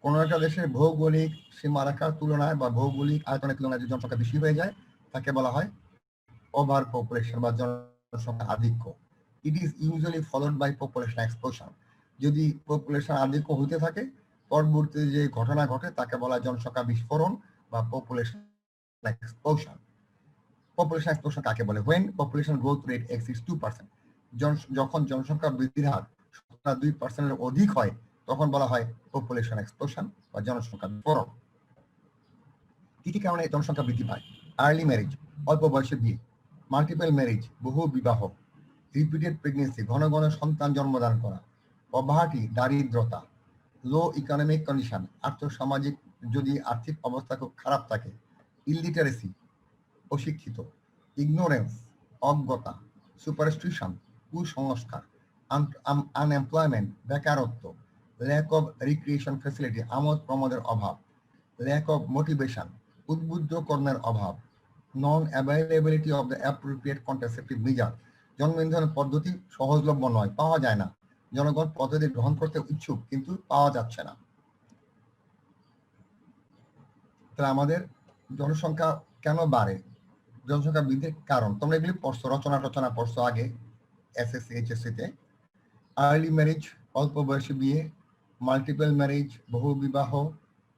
Speaker 1: কোন একটা দেশের ভৌগোলিক সীমারেখার তুলনায় বা ভৌগোলিক আয়তনের তুলনায় যদি জনসংখ্যা বেশি হয়ে যায় তাকে বলা হয় ওভার পপুলেশন বা জনসংখ্যা আধিক্য। It is usually followed by population explosion. যদি পপুলেশন আধিক্য হতে থাকে, পরবর্তী যে ঘটনা ঘটে তাকে বলা হয় জনসংখ্যা বিস্ফোরণ বা পপুলেশন explosion. Population explosion কাকে বলে? When population growth rate exceeds 2%. যখন জনসংখ্যা বৃদ্ধির হার 2% এর অধিক হয় তখন বলা হয় পপুলেশন এক্সপ্লোশন বা জনসংখ্যা বিস্ফোরণ। কি কি কারণে জনসংখ্যা বৃদ্ধি পায়? আর্লি ম্যারেজ, অল্প বয়সে বিয়ে; মাল্টিপল ম্যারেজ, বহু বিবাহ; রিপিটেড প্রেগনেন্সি, ঘন ঘন সন্তান জন্মদান করা; পভার্টি, দারিদ্রতা; লো ইকোনমিক কন্ডিশন, আর্থসামাজিক যদি আর্থিক অবস্থা খুব খারাপ থাকে; ইলিটারেসি, অশিক্ষিত; ইগনোরেন্স, অজ্ঞতা; সুপারস্টিশন, কুসংস্কার; আনএমপ্লয়মেন্ট, বেকারত্ব; ল্যাক অফ রিক্রিয়েশন ফ্যাসিলিটি, আমোদ প্রমোদের অভাব; ল্যাক অফ মোটিভেশন, উদ্বুদ্ধ কর্মের অভাব; নন availability of the appropriate contraceptive measure, জন্ম নির্ধারণ পদ্ধতি সহজলভ্য নয়, পাওয়া যায় না, জনগণ পদ্ধতি গ্রহণ করতে ইচ্ছুক কিন্তু পাওয়া যাচ্ছে না। তাহলে আমাদের জনসংখ্যা কেন বাড়ে, জনসংখ্যা বৃদ্ধির কারণ তোমরা এগুলি পড়ছো, রচনা পড়ছো আগে এসএসসি এইচএসসি তে। আর্লি ম্যারেজ, অল্প বয়সে বিয়ে; মাল্টিপল ম্যারেজ, বহু বিবাহ;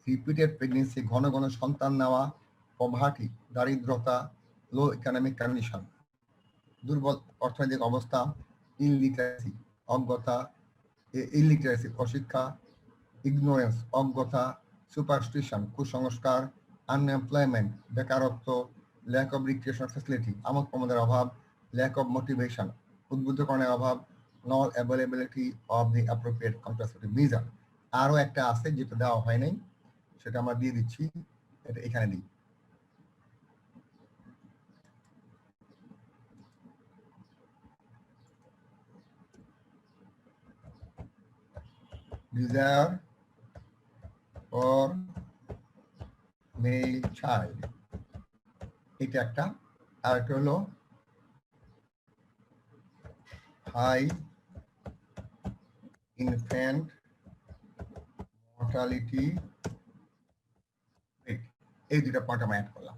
Speaker 1: রিপিটেড প্রেগনেন্সি, ঘন ঘন সন্তান নেওয়া; পভার্টি, দারিদ্রতা; লো ইকোনমিক কন্ডিশন, দুর্বল অর্থনৈতিক অবস্থা; ইলিটারেসি, অজ্ঞতা, অশিক্ষা; ইগনোরেন্স, অজ্ঞতা; সুপারস্টিশন, কুসংস্কার; আনএমপ্লয়মেন্ট, বেকারত্ব; ল্যাক অফ রিক্রিয়েশন ফ্যাসিলিটি, আমোদ প্রমোদের অভাব; ল্যাক অফ মোটিভেশন, উদ্বুদ্ধকরণের অভাব; নন availability of the appropriate contraceptive measure. আরো একটা আছে যেটা দেওয়া হয় নাই, সেটা আমরা দিয়ে দিচ্ছি, এটা এখানে দিই। desire for male child, এটা একটা। আর একটা হলো হাই ইনফ্যান্ট মর্টালিটি রেট, এই দুটা পয়েন্ট আমরা অ্যাড করলাম।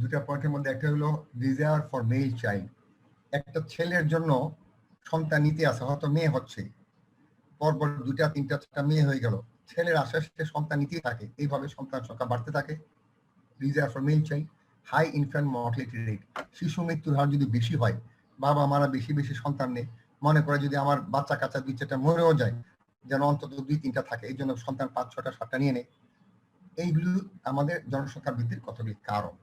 Speaker 1: দুটা পয়েন্টের মধ্যে একটা হলো ডিজায়ার ফর মেল চাইল্ড, একটা ছেলের জন্য সন্তান নিতে আসে, হয়তো মেয়ে হচ্ছে, পরপর দুটা তিনটা চারটা মেয়ে হয়ে গেল, ছেলের আশেপাশে সন্তান নিতেই থাকে, এইভাবে সন্তান সংখ্যা বাড়তে থাকে। Desire for male child, high infant mortality rate, শিশু মৃত্যুর হার যদি বেশি হয়, বাবা মারা বেশি বেশি সন্তান নেই, মনে করে যদি আমার বাচ্চা কাচ্চা 2-4টা মরেও যায়, যেন অন্তত 2-3টা থাকে, এই জন্য সন্তান 5-6টা 7টা নিয়ে নেয়। এইগুলো আমাদের জনসংখ্যা বৃদ্ধির কতগুলি কারণ।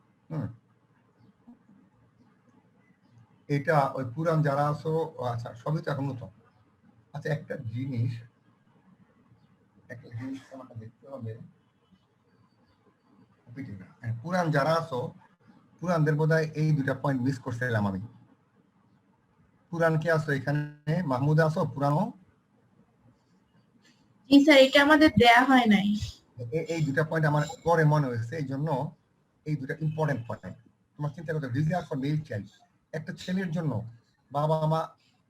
Speaker 1: এটা ওই পুরান যারা আছো, আচ্ছা সবই তো এখন নতুন। আচ্ছা একটা জিনিস আমাকে দেখতে হবে, পুরান যারা আছো, পুরানদের বোধহয় এই দুটা পয়েন্ট মিস করছিলাম আমি। পুরান কে আছো এখানে? মাহমুদ আছো পুরানো?
Speaker 7: জি স্যার, এটা আমাদের দেয়া হয় নাই।
Speaker 1: এই দুটা পয়েন্ট আমার পরে মনে হয়েছে, এই জন্য এই দুটা ইম্পর্টেন্ট পয়েন্ট তোমার চিন্তা করতে। ডিজায়ার ফর মেল চাইল্ড, একটা ছেলের জন্য বাবা মা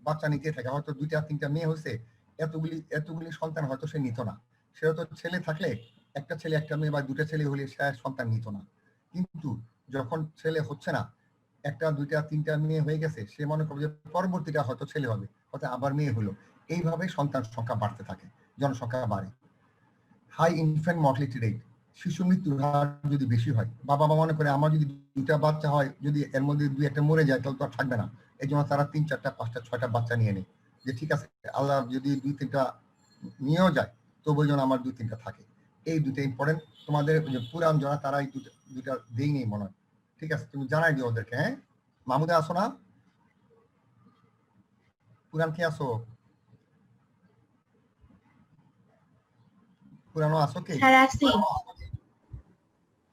Speaker 1: বাচ্চা নিতে থাকে, হয়তো 2-3টা মেয়ে হয়েছে, এতগুলি সন্তান হয়তো সে নিত না। সে হয়তো ছেলে থাকলে একটা ছেলে একটা মেয়ে বা 2টা ছেলে হলে সে সন্তান নিত না, কিন্তু যখন ছেলে হচ্ছে না, 1-2-3টা মেয়ে হয়ে গেছে, সে মনে করবে যে পরবর্তীটা হয়তো ছেলে হবে, হয়তো আবার মেয়ে হলো, এইভাবে সন্তান সংখ্যা বাড়তে থাকে, জনসংখ্যা বাড়ে। হাই ইনফ্যান্ট মর্টালিটি রেট, শিশু মৃত্যুর হার যদি বেশি হয়, বাবা মা মনে করে আমার যদি 2টা বাচ্চা হয়, যদি এর মধ্যে 2-1টা মরে যায় তাহলে তো আর থাকবে না, এই জন্য তারা 3-4-5-6টা বাচ্চা নিয়ে নেয়, যে ঠিক আছে আল্লাহ যদি 2-3টা নিয়েও যায় তবু যেন আমার 2-3টা থাকে। এই দুটো ইম্পর্টেন্ট, তোমাদের পুরান যারা তারা এই দুটা দেই নেই মনে হয়, ঠিক আছে তুমি জানাই দিও ওদেরকে। হ্যাঁ মাহমুদা আসো না? পুরান কে আসো? পুরানো আসো কে?
Speaker 7: স্যার আছি।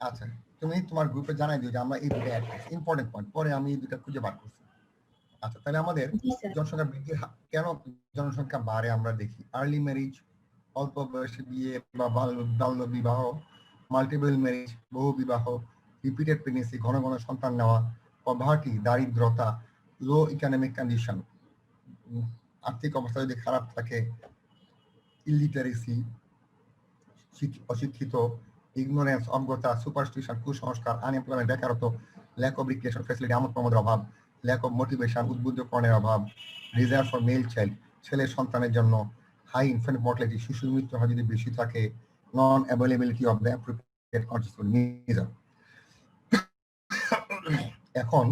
Speaker 1: আচ্ছা তুমি তোমার গ্রুপে জানাই দিও যে আমরা এই দুটো অ্যাড করছি, ইম্পর্টেন্ট পয়েন্ট, পরে আমি এই দুটো খুঁজে বার করছি। আচ্ছা তাহলে আমাদের
Speaker 7: জি স্যার।
Speaker 1: জনসংখ্যা বৃদ্ধির কেন জনসংখ্যা বাড়ে আমরা দেখি। আর্লি ম্যারেজ, অল্প বয়সে বিয়ে বা বাল্য বিবাহ, মাল্টিপল ম্যারেজ, বহু বিবাহ, রিপিটেড প্রেগনেন্সি, ঘন ঘন সন্তান নেওয়া, পভার্টি, দারিদ্রতা, লো ইকোনমিক কন্ডিশন, আর্থিক অবস্থা যদি খারাপ থাকে, ইলিটারেসি, অশিক্ষিত, ইগনোরেন্স, অজ্ঞতা, সুপারস্টিশন, কুসংস্কার, আনএমপ্লয়মেন্ট, বেকারত্ব, ল্যাক অফ রিক্রিয়েশন ফ্যাসিলিটি, আমোদ প্রমোদের অভাব, ল্যাক অফ মোটিভেশন, উদ্বুদ্ধকরণের অভাব, ডিজায়ার ফর মেল চাইল্ড, ছেলের সন্তানের জন্য, হাই ইনফ্যান্ট মর্টালিটি, শিশুর মৃত্যু হয় যদি বেশি থাকে, নন availability of the appropriate contraceptive measure. এখন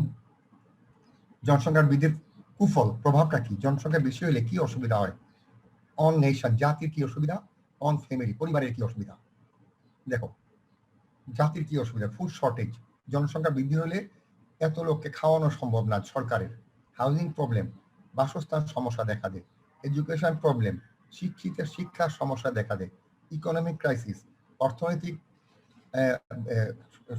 Speaker 1: জনসংখ্যার বৃদ্ধির কুফল প্রভাবটা কি? জনসংখ্যা বেশি হলে কি অসুবিধা হয়? অন নেশন, জাতির কি অসুবিধা? অন ফ্যামিলি, পরিবারের কি অসুবিধা? দেখো জাতির কি অসুবিধা, ফুড শর্টেজ, জনসংখ্যা বৃদ্ধি হলে এত লোককে খাওয়ানো সম্ভব না সরকারের। হাউজিং প্রবলেম, বাসস্থান সমস্যা দেখা দেয়। এডুকেশন প্রবলেম, শিক্ষিতের শিক্ষার সমস্যা দেখা দেয়। ইকোনমিক ক্রাইসিস, অর্থনৈতিক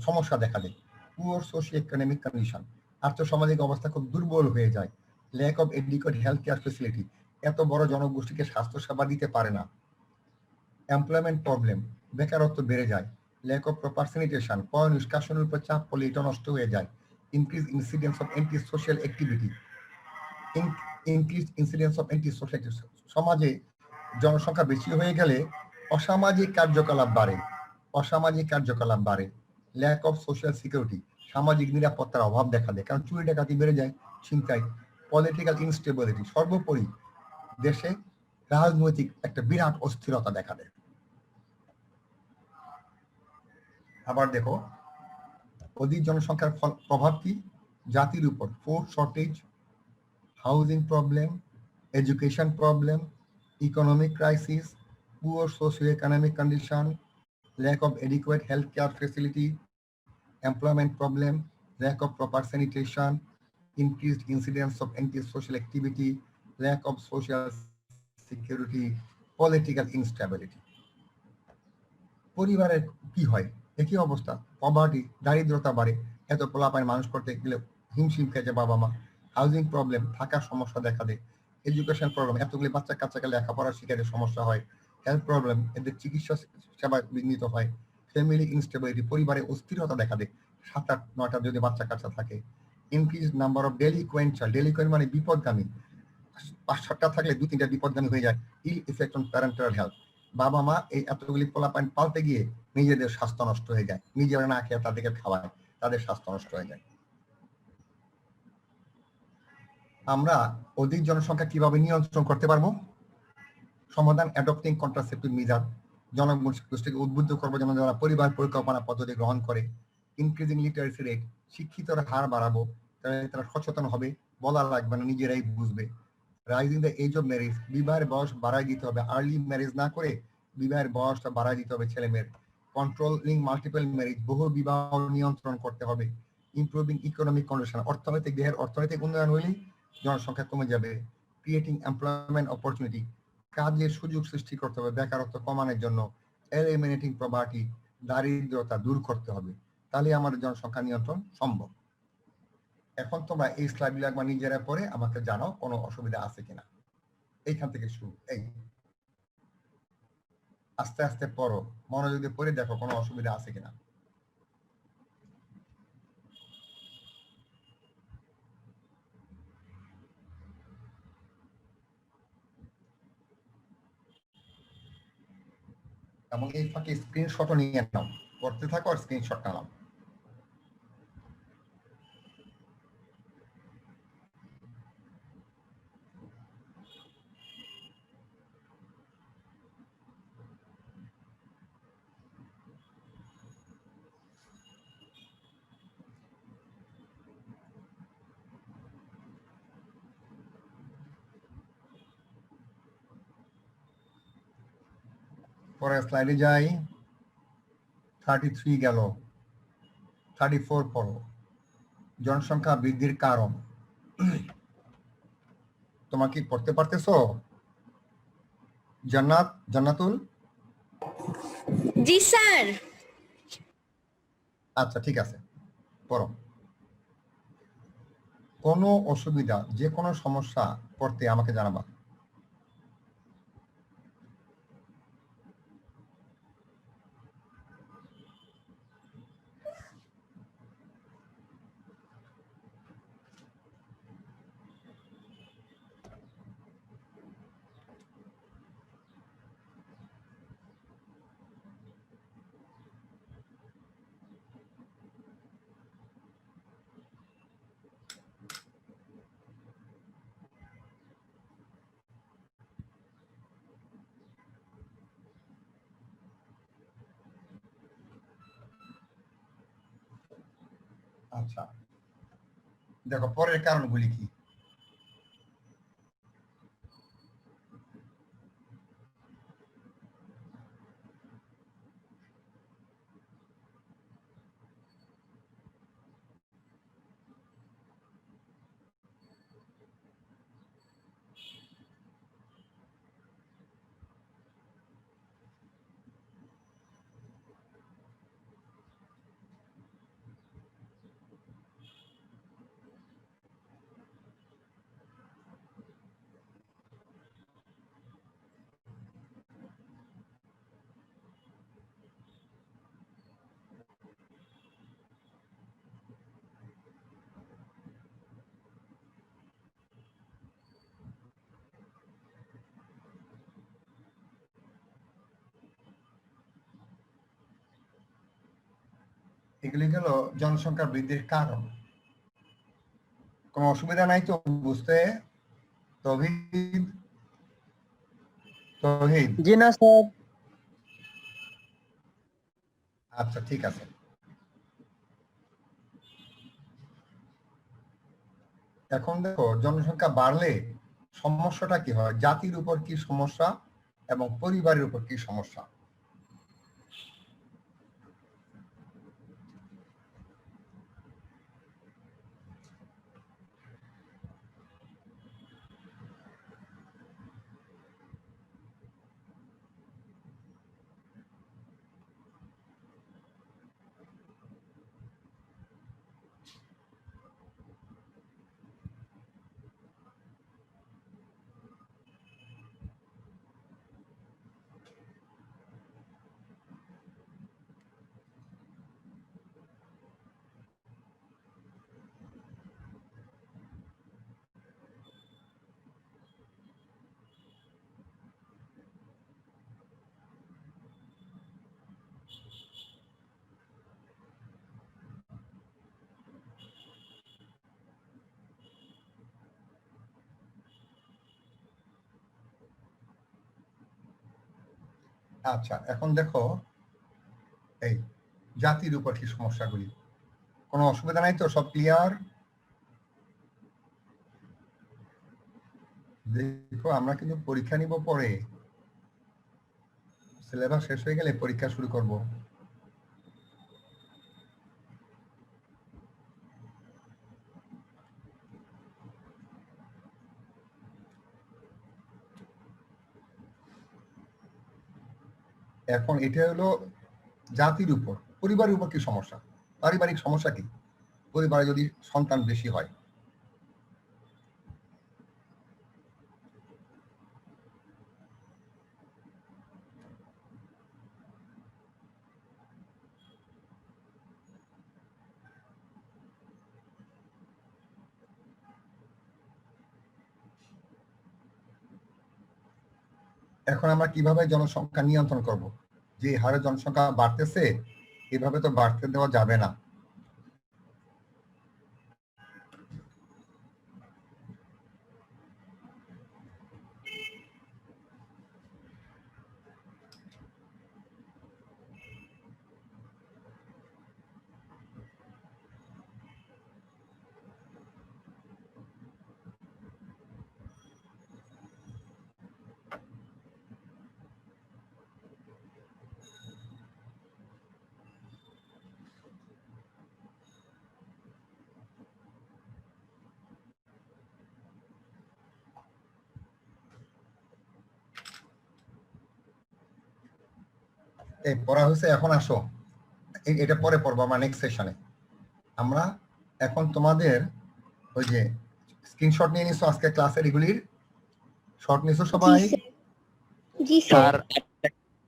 Speaker 1: সমস্যা দেখা দেয়। পুয়ার সোশিও ইকোনমিক কন্ডিশন, আর্থসামাজিক অবস্থা খুব দুর্বল হয়ে যায়। Lack of adequate health care facility, এত বড় জনগোষ্ঠীকে স্বাস্থ্য সেবা দিতে পারে না। এমপ্লয়মেন্ট প্রবলেম, বেকারত্ব বেড়ে যায়। ল্যাক অফ প্রপার স্যানিটেশন, পয় নিষ্কাশনের উপর চাপ পড়লে এটা নষ্ট হয়ে যায়। Increase incidence of anti social activity, increase incidence of anti social, সমাজে জনসংখ্যা বেশি হয়ে গেলে অসামাজিক কার্যকলাপ বাড়ে, অসামাজিক কার্যকলাপ বাড়ে। ল্যাক অফ সোশ্যাল সিকিউরিটি, সামাজিক নিরাপত্তার অভাব দেখা দেয়, কারণ চুরি ডাকাতি বেড়ে যায়, ছিনতাই। পলিটিক্যাল ইনস্টেবিলিটি, সর্বোপরি দেশে রাজনৈতিক একটা বিরাট অস্থিরতা দেখা দেয়। আবার দেখো অধিক জনসংখ্যার প্রভাব কি জাতির উপর? Food shortage, housing problem, education problem, economic crisis, poor socio economic condition, lack of adequate health care facility, employment problem, lack of proper sanitation, increased incidence of anti-social activity, lack of social security, political instability. পরিবারের কি হয়? একই অবস্থা, poverty, দারিদ্রতা বাড়ে, এত পোলাপান মানুষ করতে গেলে হিমশিম খেয়েছে বাবা মা। হাউজিং প্রবলেম, থাকার সমস্যা দেখা দেয়। এডুকেশন প্রবলেম, এতগুলি বাচ্চা কাচ্চাকে লেখাপড়া শিখাতে সমস্যা হয়, হেলথ প্রবলেম, এদের চিকিৎসা সেবা বিঘ্নিত হয়, ফ্যামিলি ইনস্টেবিলিটি, পরিবারে অস্থিরতা দেখা দেয় 7-8-9টা যদি বাচ্চা কাচ্চা থাকে, ইনক্রিজ নাম্বার অফ ডেলিকুয়েন্ট চাইল্ড, ডেলিকুয়েন্ট মানে বিপদগামী, 5-7টা থাকলে 2-3টা বিপদগামী হয়ে যায়, ইল ইফেক্ট অন প্যারেন্টাল হেলথ, বাবা মা এই এতগুলি পোলাপান পালতে গিয়ে নিজেদের স্বাস্থ্য নষ্ট হয়ে যায়, নিজেরা না খেয়ে তাদেরকে খাওয়ায়, তাদের স্বাস্থ্য নষ্ট হয়ে যায়। আমরা অধিক জনসংখ্যা কিভাবে নিয়ন্ত্রণ করতে পারবো? সমাধান অ্যাডপ্টিং কন্ট্রাসেপটিভ মেজার, জনগোষ্ঠীকে উদ্বুদ্ধ করবো যেন যারা পরিবার পরিকল্পনা পদ্ধতি গ্রহণ করে, ইনক্রিজিং লিটারেসি রেট, শিক্ষিতর হার বাড়াবো, তারা সচেতন হবে, বলা লাগবে না, নিজেরাই বুঝবে। Rising the age of marriage, বিবাহের বয়স বাড়াই দিতে হবে, আর্লি ম্যারেজ না করে বিবাহের বয়সটা বাড়াই দিতে হবে ছেলে মেয়ের। কন্ট্রোলিং মাল্টিপল ম্যারেজ, বহু বিবাহ নিয়ন্ত্রণ করতে হবে। ইমপ্রুভিং ইকোনমিক কন্ডিশন, দেহের অর্থনৈতিক উন্নয়ন হইলেই জনসংখ্যা কমে যাবে। ক্রিয়েটিং এমপ্লয়মেন্ট অপরচুনিটি, কাজের সুযোগ সৃষ্টি করতে হবে বেকারত্ব কমানোর জন্য। এলিমিনেটিং পভার্টি, দারিদ্রতা দূর করতে হবে, তাহলে আমাদের জনসংখ্যা নিয়ন্ত্রণ সম্ভব। এখন তোমরা এই স্লাইডগুলো একবার নিজেরা পড়ে আমাকে জানাও কোনো অসুবিধা আছে কিনা। এইখান থেকে শুরু, এই আস্তে আস্তে পড়ো, মনোযোগ দিয়ে পড়ে দেখো কোনো অসুবিধা আছে কিনা। এবং এই ফাঁকে স্ক্রিনশটও নিয়ে নাও, পড়তে থাকো আর স্ক্রিনশটটা নাও। পরের স্লাইডে যাই। 33 গেল, 34 পড়ো। জনসংখ্যা বৃদ্ধির কারণ। তোমার কি পড়তে পারতেছো? জান্নাতুল?
Speaker 3: জি স্যার।
Speaker 1: আচ্ছা ঠিক আছে, পড়ো। কোনো অসুবিধা, যে কোনো সমস্যা পড়তে আমাকে জানাবা। আচ্ছা দেখো পরের কারণগুলি কি। এগুলি হলো জনসংখ্যা বৃদ্ধির কারণ। কোনো অসুবিধা নাই তো বুঝতে? তৌহিদ?
Speaker 4: জি না স্যার।
Speaker 1: আচ্ছা ঠিক আছে। এখন দেখো জনসংখ্যা বাড়লে সমস্যাটা কি হয়, জাতির উপর কি সমস্যা এবং পরিবারের উপর কি সমস্যা। আচ্ছা, এখন দেখো এই জাতির উপর কি সমস্যাগুলি, কোনো অসুবিধা নাই তো? সব ক্লিয়ার? দেখো আমরা কিন্তু পরীক্ষা নিব পরে, সিলেবাস শেষ হয়ে গেলে পরীক্ষা শুরু করব। এখন এটা হলো জাতির উপর। পরিবারের উপর কি সমস্যা? পারিবারিক সমস্যা কি? পরিবারে যদি সন্তান বেশি হয়, এখন আমরা কিভাবে জনসংখ্যা নিয়ন্ত্রণ করব? যে হারে জনসংখ্যা বাড়তেছে এভাবে তো বাড়তে দেওয়া যাবে না। এই পড়া হয়েছে, এখন আসো এটা পরে পড়বো আমরা নেক্সট সেশনে। আমরা এখন তোমাদের ওই যে স্ক্রিনশট নিয়ে নিছো আজকে ক্লাসের, এগুলির শর্ট নিছো সবাই?
Speaker 6: জি স্যার।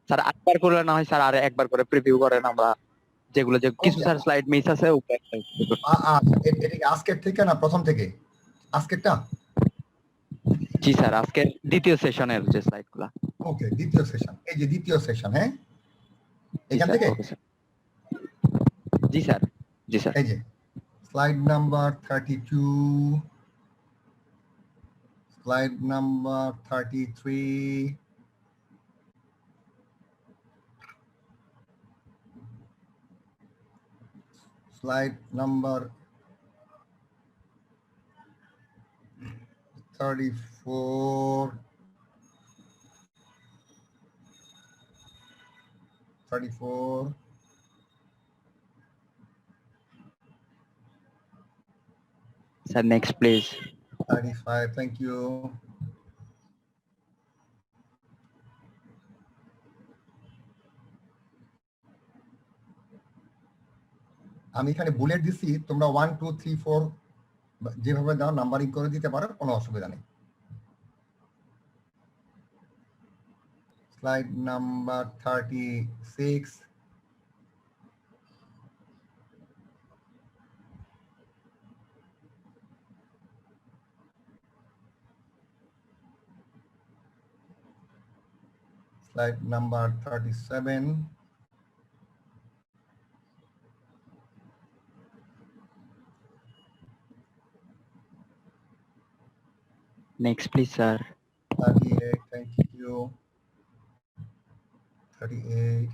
Speaker 2: স্যার একবার করলে না হয় স্যার, আর একবার করে প্রিভিউ করেন, আমরা যেগুলো যে কিছু স্যার স্লাইড মিস আছে
Speaker 1: এটা কি আজকের থেকে না প্রথম থেকে? আজকেরটা?
Speaker 2: জি স্যার, আজকে দ্বিতীয় সেশনের যে স্লাইডগুলো।
Speaker 1: ওকে, দ্বিতীয় সেশন, এই যে দ্বিতীয় সেশন, হ্যাঁ এখান থেকে।
Speaker 2: জি স্যার, জি স্যার।
Speaker 1: এই যে slide number 32, slide number 33, slide number 34, 34,
Speaker 2: Sir, next please.
Speaker 1: 35, thank you. আমি এখানে বুলেট দিছি, তোমরা 1 2 3 4 যেভাবে দাও নাম্বারিং করে দিতে পারো, কোনো অসুবিধা নেই। Slide number 36, slide number 37,
Speaker 2: Next please, sir.
Speaker 1: 38, thank you. 38,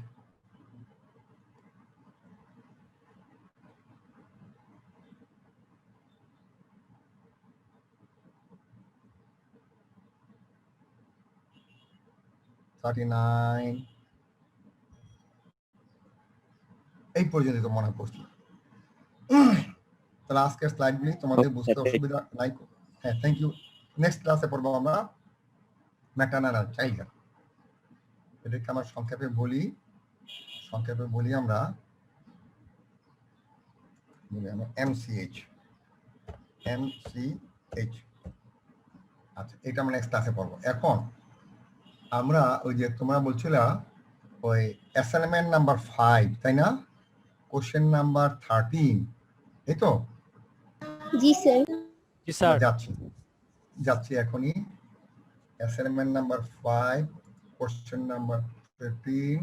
Speaker 1: এই পর্যন্ত তো মনে পড়ছে। তাহলে আজকের স্লাইডগুলি তোমাদের বুঝতে অসুবিধা নাই? হ্যাঁ, থ্যাংক ইউ। নেক্সট ক্লাসে পড়বো আমরা ম্যাটারনাল চাইল্ড। এটাকে আমরা সংক্ষেপে বলি আমরা MCH। আচ্ছা, এটা আমরা নেক্সট ক্লাসে পড়বো। এখন আমরা ওই যে তোমরা বলছিলা ওই অ্যাসাইনমেন্ট নাম্বার 5, তাই না? কোশ্চেন নাম্বার 13, এই তো?
Speaker 6: জি স্যার।
Speaker 5: জি স্যার।
Speaker 1: যাচ্ছি এখনই। Assignment number 5, question number 13,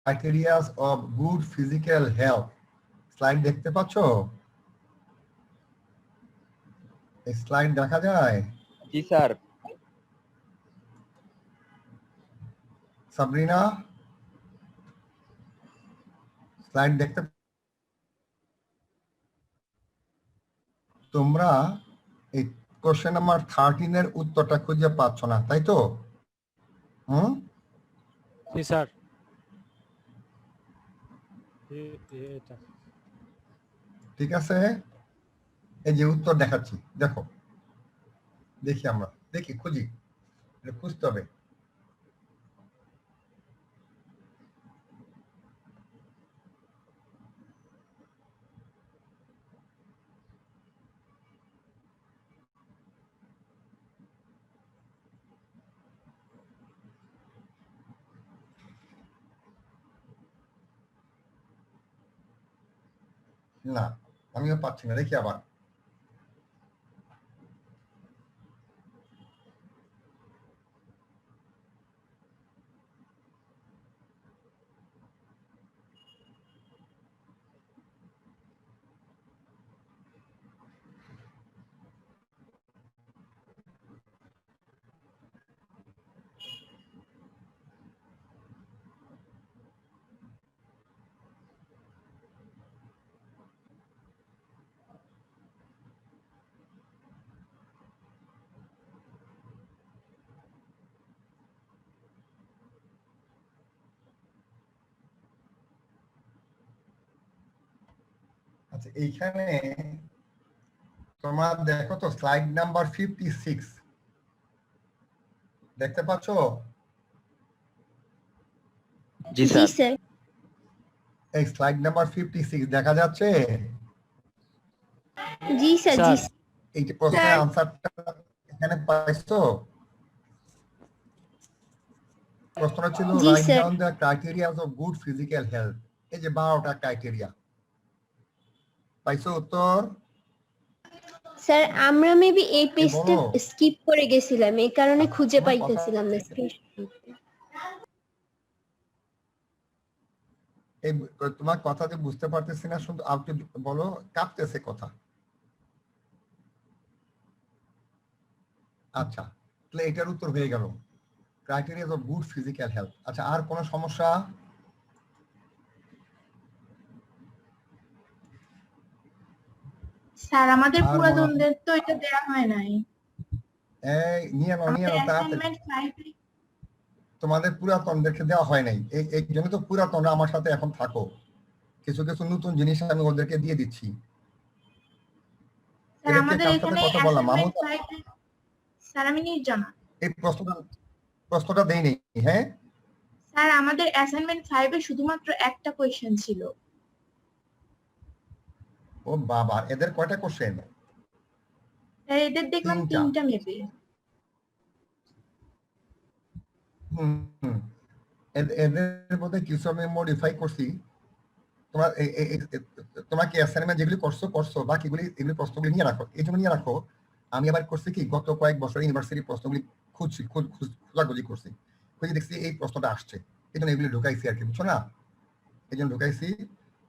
Speaker 1: criteria of good physical health. Slide দেখতে পাচ্ছো? এই স্লাইড দেখা যায়?
Speaker 2: জি স্যার।
Speaker 1: সাবরিনা, স্লাইড দেখতে? তোমরা এই কোশ্চেন নাম্বার 13 এর উত্তরটা খুঁজে পাচ্ছ না, তাই তো?
Speaker 5: জি স্যার। এটা
Speaker 1: ঠিক আছে, এই যে উত্তর দেখাচ্ছি, দেখো, দেখি আমরা খুঁজি, এটা খুঁজতে হবে। না, আমিও পাচ্ছি না, দেখি আবার। আচ্ছা, এইখানে তোমার দেখো তো স্লাইড নাম্বার 56 দেখতে পাচ্ছো?
Speaker 2: জি
Speaker 3: জি
Speaker 2: স্যার।
Speaker 3: স্যার।
Speaker 1: এই স্লাইড নাম্বার 56 দেখা যাচ্ছে?
Speaker 3: জি স্যার। জি
Speaker 5: স্যার।
Speaker 1: এই যে প্রশ্নের আনসারটা এখানে পাইছো? প্রশ্নটা ছিল
Speaker 3: জি
Speaker 1: write
Speaker 3: sir.
Speaker 1: Down the criteria of good physical health. এই যে 12টা ক্রাইটেরিয়া পাইছো উত্তর?
Speaker 3: স্যার আমরা মেবি এই
Speaker 1: বলো।
Speaker 3: পেজটা স্কিপ করে গেছিলাম, এই কারণে খুঁজে
Speaker 1: তোমার
Speaker 3: পাইতেছিলাম না।
Speaker 1: এই তোমার কথা যে বুঝতে পারতেছি না, শুধু আপনি বলো, কাঁপতেছে কথা। আচ্ছা, তাহলে এটার উত্তর হয়ে গেল criteria of good physical health. আচ্ছা, আর কোনো সমস্যা?
Speaker 7: স্যার আমাদের
Speaker 1: আর
Speaker 7: পুরাতনদের তো এটা দেয়া হয় নাই।
Speaker 1: এই নিয়ে নাও
Speaker 7: আমাদের
Speaker 1: তাড়াতাড়ি।
Speaker 7: অ্যাসাইনমেন্ট 5
Speaker 1: তোমাদের পুরাতনদেরকে দেওয়া হয় নাই, এই জন্য তো পুরাতনরা আমার সাথে এখন থাকো। কিছু কিছু নতুন জিনিস আমি ওদেরকে দিয়ে দিচ্ছি।
Speaker 7: স্যার
Speaker 1: এটা কে
Speaker 7: আমাদের
Speaker 1: কার সাথে
Speaker 7: এখানে
Speaker 1: কথা বললাম?
Speaker 7: অ্যাসাইনমেন্ট
Speaker 1: মাহমুদ?
Speaker 7: 5 স্যার আমি নির্জনা।
Speaker 1: এই প্রশ্নটা দেই নেই। হ্যাঁ
Speaker 7: স্যার আমাদের অ্যাসাইনমেন্ট 5 এ শুধুমাত্র একটা কোশ্চেন ছিল।
Speaker 1: ও বাবা, এদের কয়টা কোশ্চেন?
Speaker 7: স্যার এদের দেখলাম 3টা মেবি।
Speaker 1: এদের মধ্যে কিছু আমি মডিফাই করছি। তোমার তোমার কি অ্যাসাইনমেন্ট যেগুলি করছো বাকিগুলি এগুলি প্রশ্নগুলি নিয়ে রাখো। এই জন্য নিয়ে রাখো, আমি আবার করছি কি, গত কয়েক বছর ইউনিভার্সিটি প্রশ্নগুলি খোঁজাখুঁজি করছি, খুঁজে দেখছি এই প্রশ্নটা আসছে, এই জন্য এগুলি ঢুকাইছি আর কি, বুঝছো না? এই জন্য ঢুকাইছি,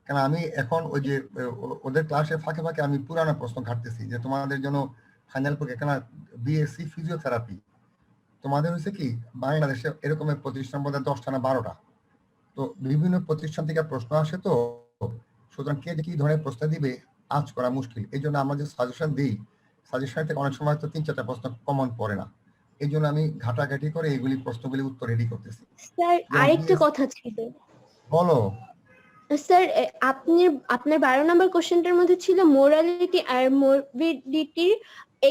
Speaker 1: কারণ আমি এখন ওই যে ওদের ক্লাসে ফাঁকে ফাঁকে আমি পুরানো প্রশ্ন ঘাটতেছি, যে তোমাদের জন্য ফাইনাল পরীক্ষা, কেন বিএসসি ফিজিওথেরাপি তোমাদের হয়েছে কি বাংলাদেশে এরকমের প্রতিষ্ঠান বোধহয় 10টা না 12টা, তো বিভিন্ন প্রতিষ্ঠান থেকে প্রশ্ন আসে, তো সুতরাং কে যে কি ধরনের প্রশ্ন দিবে আজ করা মুশকিল। এই জন্য আমরা যে সাজেশন দিই, সাজেশন থেকে অনেক সময় তো 3-4টা প্রশ্ন কমন পড়ে না, এই জন্য আমি ঘাটাঘাটি করে এইগুলি প্রশ্নগুলি উত্তর রেডি করতেছি।
Speaker 3: স্যার আরেকটা কথা ছিল।
Speaker 1: বলো।
Speaker 3: স্যার আপনার 12 নম্বর কোশ্চেনটার মধ্যে ছিল মোরালিটি আর মরবিডিটির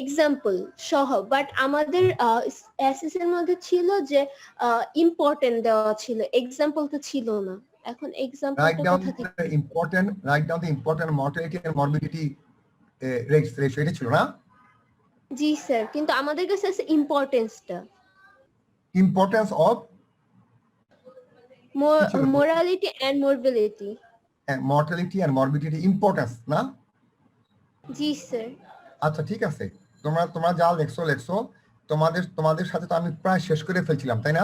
Speaker 3: এক্সাম্পল সহ, বাট আমাদের এসএস এর মধ্যে ছিল যে ইম্পর্টেন্ট দেওয়া ছিল, এক্সাম্পল তো ছিল না। এখন এক্সাম্পলটা কোথা থেকে?
Speaker 1: Write down the important mortality and morbidity ratio, এটা ছিল না?
Speaker 3: জি স্যার, কিন্তু আমাদের কাছে আছে ইম্পর্টেন্সটা,
Speaker 1: importance of
Speaker 3: morality and morbidity.
Speaker 1: Mortality and morbidity importance না?
Speaker 3: জি স্যার।
Speaker 1: আচ্ছা ঠিক আছে, তোমরা যা লেখছো তোমাদের সাথে তো আমি প্রায় শেষ করে ফেলছিলাম, তাই না?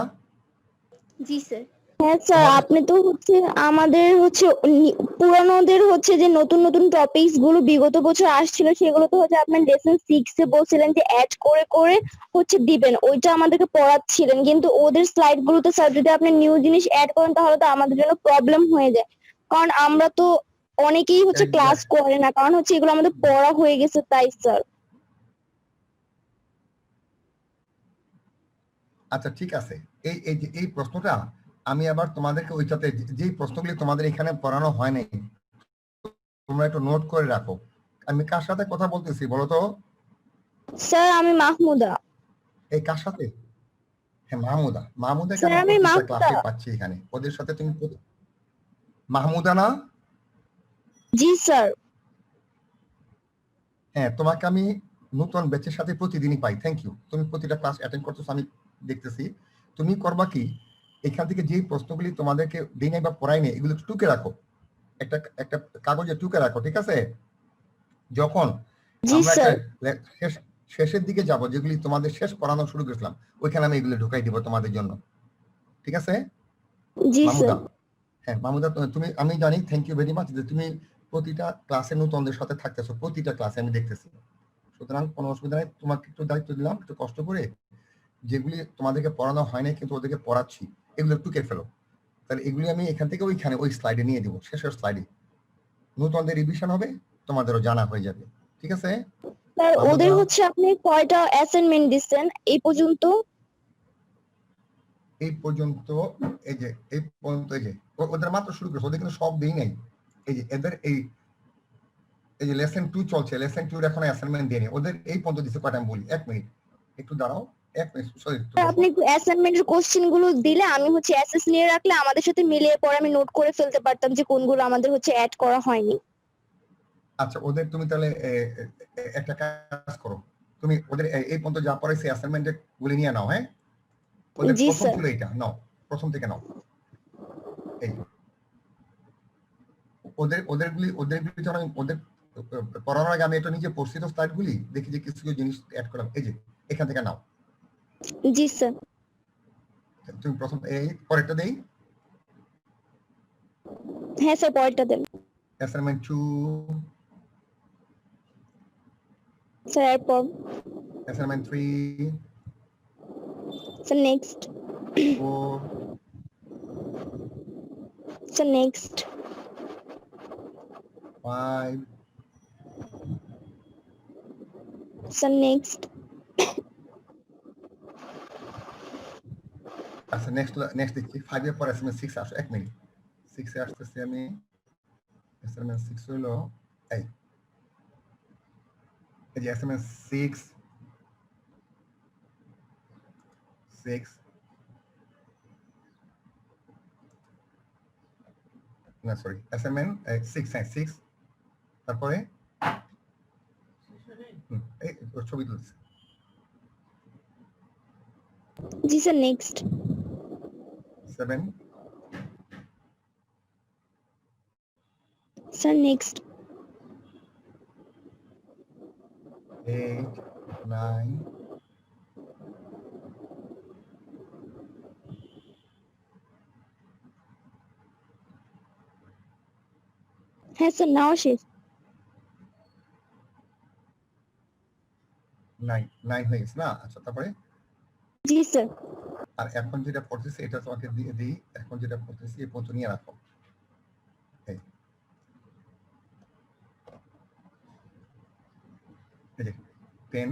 Speaker 3: জি স্যার।
Speaker 6: হ্যাঁ স্যার,
Speaker 1: তোমাদের-
Speaker 6: আপনি তো হচ্ছে আমাদের হচ্ছে পুরানোদের হচ্ছে যে নতুন নতুন টপিকস গুলো বিগত বছর আসছিল সেগুলো তো হচ্ছে আপনার লেসন 6 এ বলছিলেন যে অ্যাড করে করে হচ্ছে দিবেন, ওইটা আমাদেরকে পড়াচ্ছিলেন, কিন্তু ওদের স্লাইড গুলোতে স্যার যদি আপনি নিউ জিনিস অ্যাড করেন তাহলে তো আমাদের জন্য প্রবলেম হয়ে যায়, কারণ আমরা তো অনেকেই হচ্ছে ক্লাস
Speaker 1: Exact-
Speaker 6: করে না, কারণ হচ্ছে এগুলো আমাদের পড়া হয়ে গেছে তাই স্যার।
Speaker 1: আচ্ছা ঠিক আছে, এই প্রশ্নটা আমি আবার তোমাদেরকে ওইটাতে যেই প্রশ্নগুলি তোমাদের এখানে পড়ানো হয় নাই তোমরা একটু নোট করে রাখো। আমি কার সাথে কথা বলতেছি বলো তো?
Speaker 6: স্যার আমি মাহমুদা।
Speaker 1: এই কার সাথে? হ্যাঁ মাহমুদা। মাহমুদাকে
Speaker 6: স্যার
Speaker 1: আমি
Speaker 6: আমি
Speaker 1: প্রতিটা
Speaker 6: মাহমুদা।
Speaker 1: ক্লাসে পাচ্ছি এখানে, ওদের সাথে তুমি মাহমুদা না?
Speaker 6: জি স্যার।
Speaker 1: হ্যাঁ তোমাকে আমি নতুন ব্যাচের সাথে প্রতিদিনই পাই, থ্যাংক ইউ। তুমি প্রতিটা ক্লাস অ্যাটেন্ড করতেছো আমি দেখতেছি। তুমি করবা কি, এখান থেকে যে প্রশ্নগুলি তোমাদেরকে দিই নাই বা পড়াই নেই এগুলো টুকে রাখো, একটা একটা কাগজে টুকে রাখো, ঠিক আছে? যখন
Speaker 6: জি
Speaker 1: আমরা
Speaker 6: স্যার।
Speaker 1: শেষের দিকে যাব, যেগুলি তোমাদের শেষ পড়ানো শুরু করেছিলাম ওইখানে আমি এগুলো ঢুকাই দিব তোমাদের জন্য, ঠিক আছে?
Speaker 6: জি
Speaker 1: মাহমুদা,
Speaker 6: স্যার।
Speaker 1: হ্যাঁ মাহমুদা তুমি, আমি জানি, থ্যাংক ইউ ভেরি মাচ যে তুমি প্রতিটা ক্লাসে নতুনদের সাথে থাকতেছো, প্রতিটা ক্লাসে আমি দেখতেছি। সুতরাং কোনো অসুবিধা নেই, তোমাকে একটু দায়িত্ব দিলাম, একটু কষ্ট করে যেগুলি তোমাদেরকে পড়ানো হয় না কিন্তু ওদেরকে পড়াচ্ছি এগুলো টুকে ফেলো। তাহলে এগুলি আমি এখান থেকে ওইখানে ওই স্লাইডে নিয়ে দিব, শেষের স্লাইডে নতুনদের রিভিশন হবে, তোমাদেরও জানা হয়ে যাবে, ঠিক আছে?
Speaker 6: স্যার ওদের
Speaker 1: মাহমুদা,
Speaker 6: হচ্ছে আপনি কয়টা অ্যাসাইনমেন্ট দিচ্ছেন এই পর্যন্ত?
Speaker 1: এই পর্যন্ত এই পর্যন্ত এই যে ওদের মাত্র শুরু করেছে, ওদের কিন্তু সব দেই নাই। এই যে এদের এই যে লেসন 2 চলছে, লেসন 2 এর এখন অ্যাসাইনমেন্ট দেয়নি, ওদের এই পর্যন্ত দিছে। কয়টা আমি বলি, 1 মিনিট একটু দাঁড়াও, 1 মিনিট, সরি একটু বসো।
Speaker 6: আপনি অ্যাসাইনমেন্টের কোশ্চেন গুলো দিলে আমি হচ্ছে অ্যাসেস নিয়ে রাখলে আমাদের সাথে মিলিয়ে পরে আমি নোট করে ফেলতে পারতাম যে কোনগুলো আমাদের হচ্ছে অ্যাড করা হয়নি।
Speaker 1: আচ্ছা ওদের তুমি তাহলে একটা কাজ করো, তুমি ওদের এই পর্যন্ত যা পড়াইছে অ্যাসাইনমেন্টে গুলি নিয়ে নাও। হ্যাঁ ওদের
Speaker 6: জি
Speaker 1: প্রথম
Speaker 6: স্যার।
Speaker 1: ছিল এইটা, নাও প্রথম থেকে নাও। এই ওদের গুলি যখন ওদের পড়ানোর আগে আমি এটা নিজে পড়ছি তো স্লাইড গুলি দেখি যে কিছু জিনিস অ্যাড করলাম, এই যে এখান থেকে নাও।
Speaker 6: জি স্যার।
Speaker 1: তুমি প্রথম এই পরেরটা দেই,
Speaker 6: হ্যাঁ স্যার পরেরটা দেন।
Speaker 1: অ্যাসাইনমেন্ট 2,
Speaker 6: স্যার এরপর।
Speaker 1: Assignment 3,
Speaker 6: sir next.
Speaker 1: 4,
Speaker 6: sir next.
Speaker 1: 5,
Speaker 6: sir next.
Speaker 1: আচ্ছা নেক্সট দেখছি 5 এর পর অ্যাসাইনমেন্ট 6 আসো, 1 মিনিট, 6 এ আসতেছি আমি। অ্যাসাইনমেন্ট 6 হলো এই যে অ্যাসাইনমেন্ট 6 না সরি অ্যাসাইনমেন্ট 6, হ্যাঁ 6, তারপরে এই ছবি তুলছি।
Speaker 6: জি স্যার নেক্সট।
Speaker 1: 7,
Speaker 6: sir next.
Speaker 1: 8, 9,
Speaker 6: হ্যাঁ স্যার নাও শেষ।
Speaker 1: 9 হয়ে গেছে না? আচ্ছা তারপরে
Speaker 6: জি স্যার।
Speaker 1: আর এখন যেটা পড়তেছি এটা তোমাকে দিয়ে দিই, এখন যেটা পড়তেছি এই পর্যন্ত নিয়ে রাখো। এই যে 10,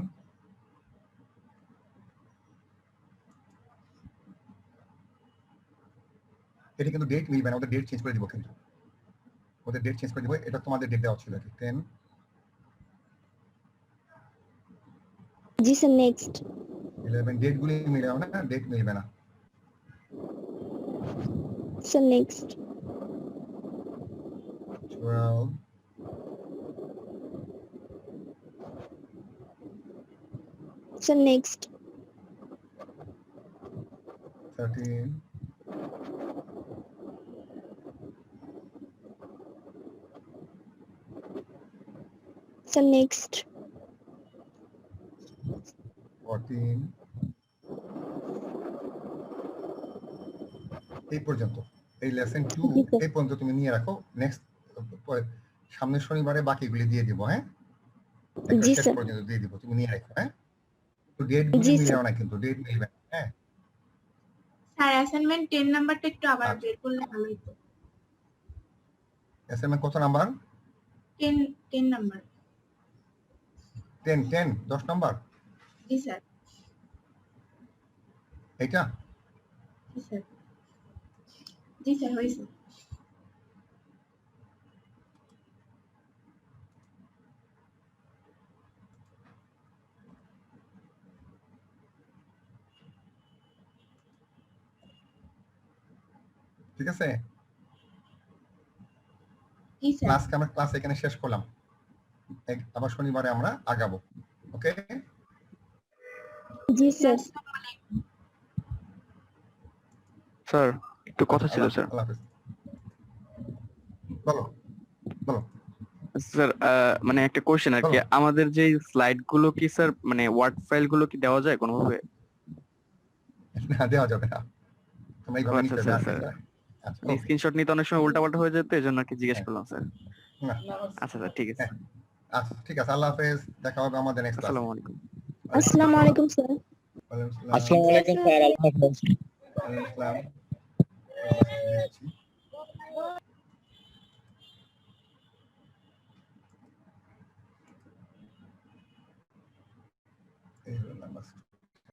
Speaker 1: এটা কিন্তু ডেট মিলবে না, ওদের ডেট চেঞ্জ করে দিব, কিন্তু ওদের ডেট চেঞ্জ করে দিব, এটা তোমাদের ডেট দেওয়া ছিল 10,
Speaker 6: জি স্যার নেক্সট।
Speaker 1: 11, ডেট গুলি মিলাও না, ডেট মিলবে না।
Speaker 6: Sir next.
Speaker 1: 12,
Speaker 6: sir next.
Speaker 1: 13,
Speaker 6: sir next.
Speaker 1: 14, এই পর্যন্ত, এই লেসন 2
Speaker 6: জি স্যার।
Speaker 1: এই পর্যন্ত তুমি নিয়ে রাখো। নেক্সট সামনের শনিবারে বাকিগুলি দিয়ে দিব। হ্যাঁ,
Speaker 6: জি
Speaker 1: শেষ
Speaker 6: স্যার।
Speaker 1: পর্যন্ত দিয়ে দিব, তুমি নিয়ে রাখো। হ্যাঁ, তো ডেট গুলি
Speaker 6: জি
Speaker 1: মিলাও
Speaker 6: স্যার।
Speaker 1: না, কিন্তু ডেট মিলবে না। হ্যাঁ,
Speaker 7: স্যার অ্যাসাইনমেন্ট 10 নাম্বারটা একটু আবার
Speaker 1: আচ্ছা।
Speaker 7: বের করলে ভালো হতো।
Speaker 1: অ্যাসাইনমেন্ট কত নাম্বার?
Speaker 7: 10 নাম্বার।
Speaker 1: 10 নাম্বার।
Speaker 7: জি স্যার।
Speaker 1: এইটা
Speaker 7: জি স্যার। জি স্যার হয়েছে।
Speaker 1: ঠিক আছে।
Speaker 7: জি স্যার।
Speaker 1: আমরা ক্লাস এখানে শেষ করলাম, আবার শনিবারে আমরা আগাবো। ওকে,
Speaker 6: জি স্যার।
Speaker 2: স্যার একটু কথা ছিল স্যার।
Speaker 1: আল্লাহ হাফেজ। বলো বলো।
Speaker 2: স্যার মানে একটা কোশ্চেন আর কি,
Speaker 1: বলো।
Speaker 2: আমাদের যে স্লাইড গুলো কি স্যার মানে ওয়ার্ড ফাইল গুলো কি দেওয়া যায় কোনোভাবে?
Speaker 1: না, দেওয়া যাবে না, তোমরা এইভাবে
Speaker 2: আচ্ছা,
Speaker 1: নিতে
Speaker 2: স্যার,
Speaker 1: হবে।
Speaker 2: স্যার।
Speaker 1: আচ্ছা, okay.
Speaker 2: স্ক্রিনশট নিতে অনেক সময় উল্টাপাল্টা হয়ে যেত, এই জন্য আর কি জিজ্ঞেস
Speaker 1: হ্যাঁ।
Speaker 2: করলাম স্যার।
Speaker 1: না,
Speaker 2: আচ্ছা স্যার, ঠিক আছে।
Speaker 1: হ্যাঁ। আচ্ছা, ঠিক আছে, আল্লাহ হাফেজ, দেখা হবে আমাদের নেক্সট ক্লাসে।
Speaker 2: আসসালামু আলাইকুম।
Speaker 6: আসসালামু আলাইকুম স্যার।
Speaker 1: আসসালামু আলাইকুম।
Speaker 3: আসসালামু আলাইকুম স্যার।
Speaker 1: ওয়ালাইকুম আসসালাম।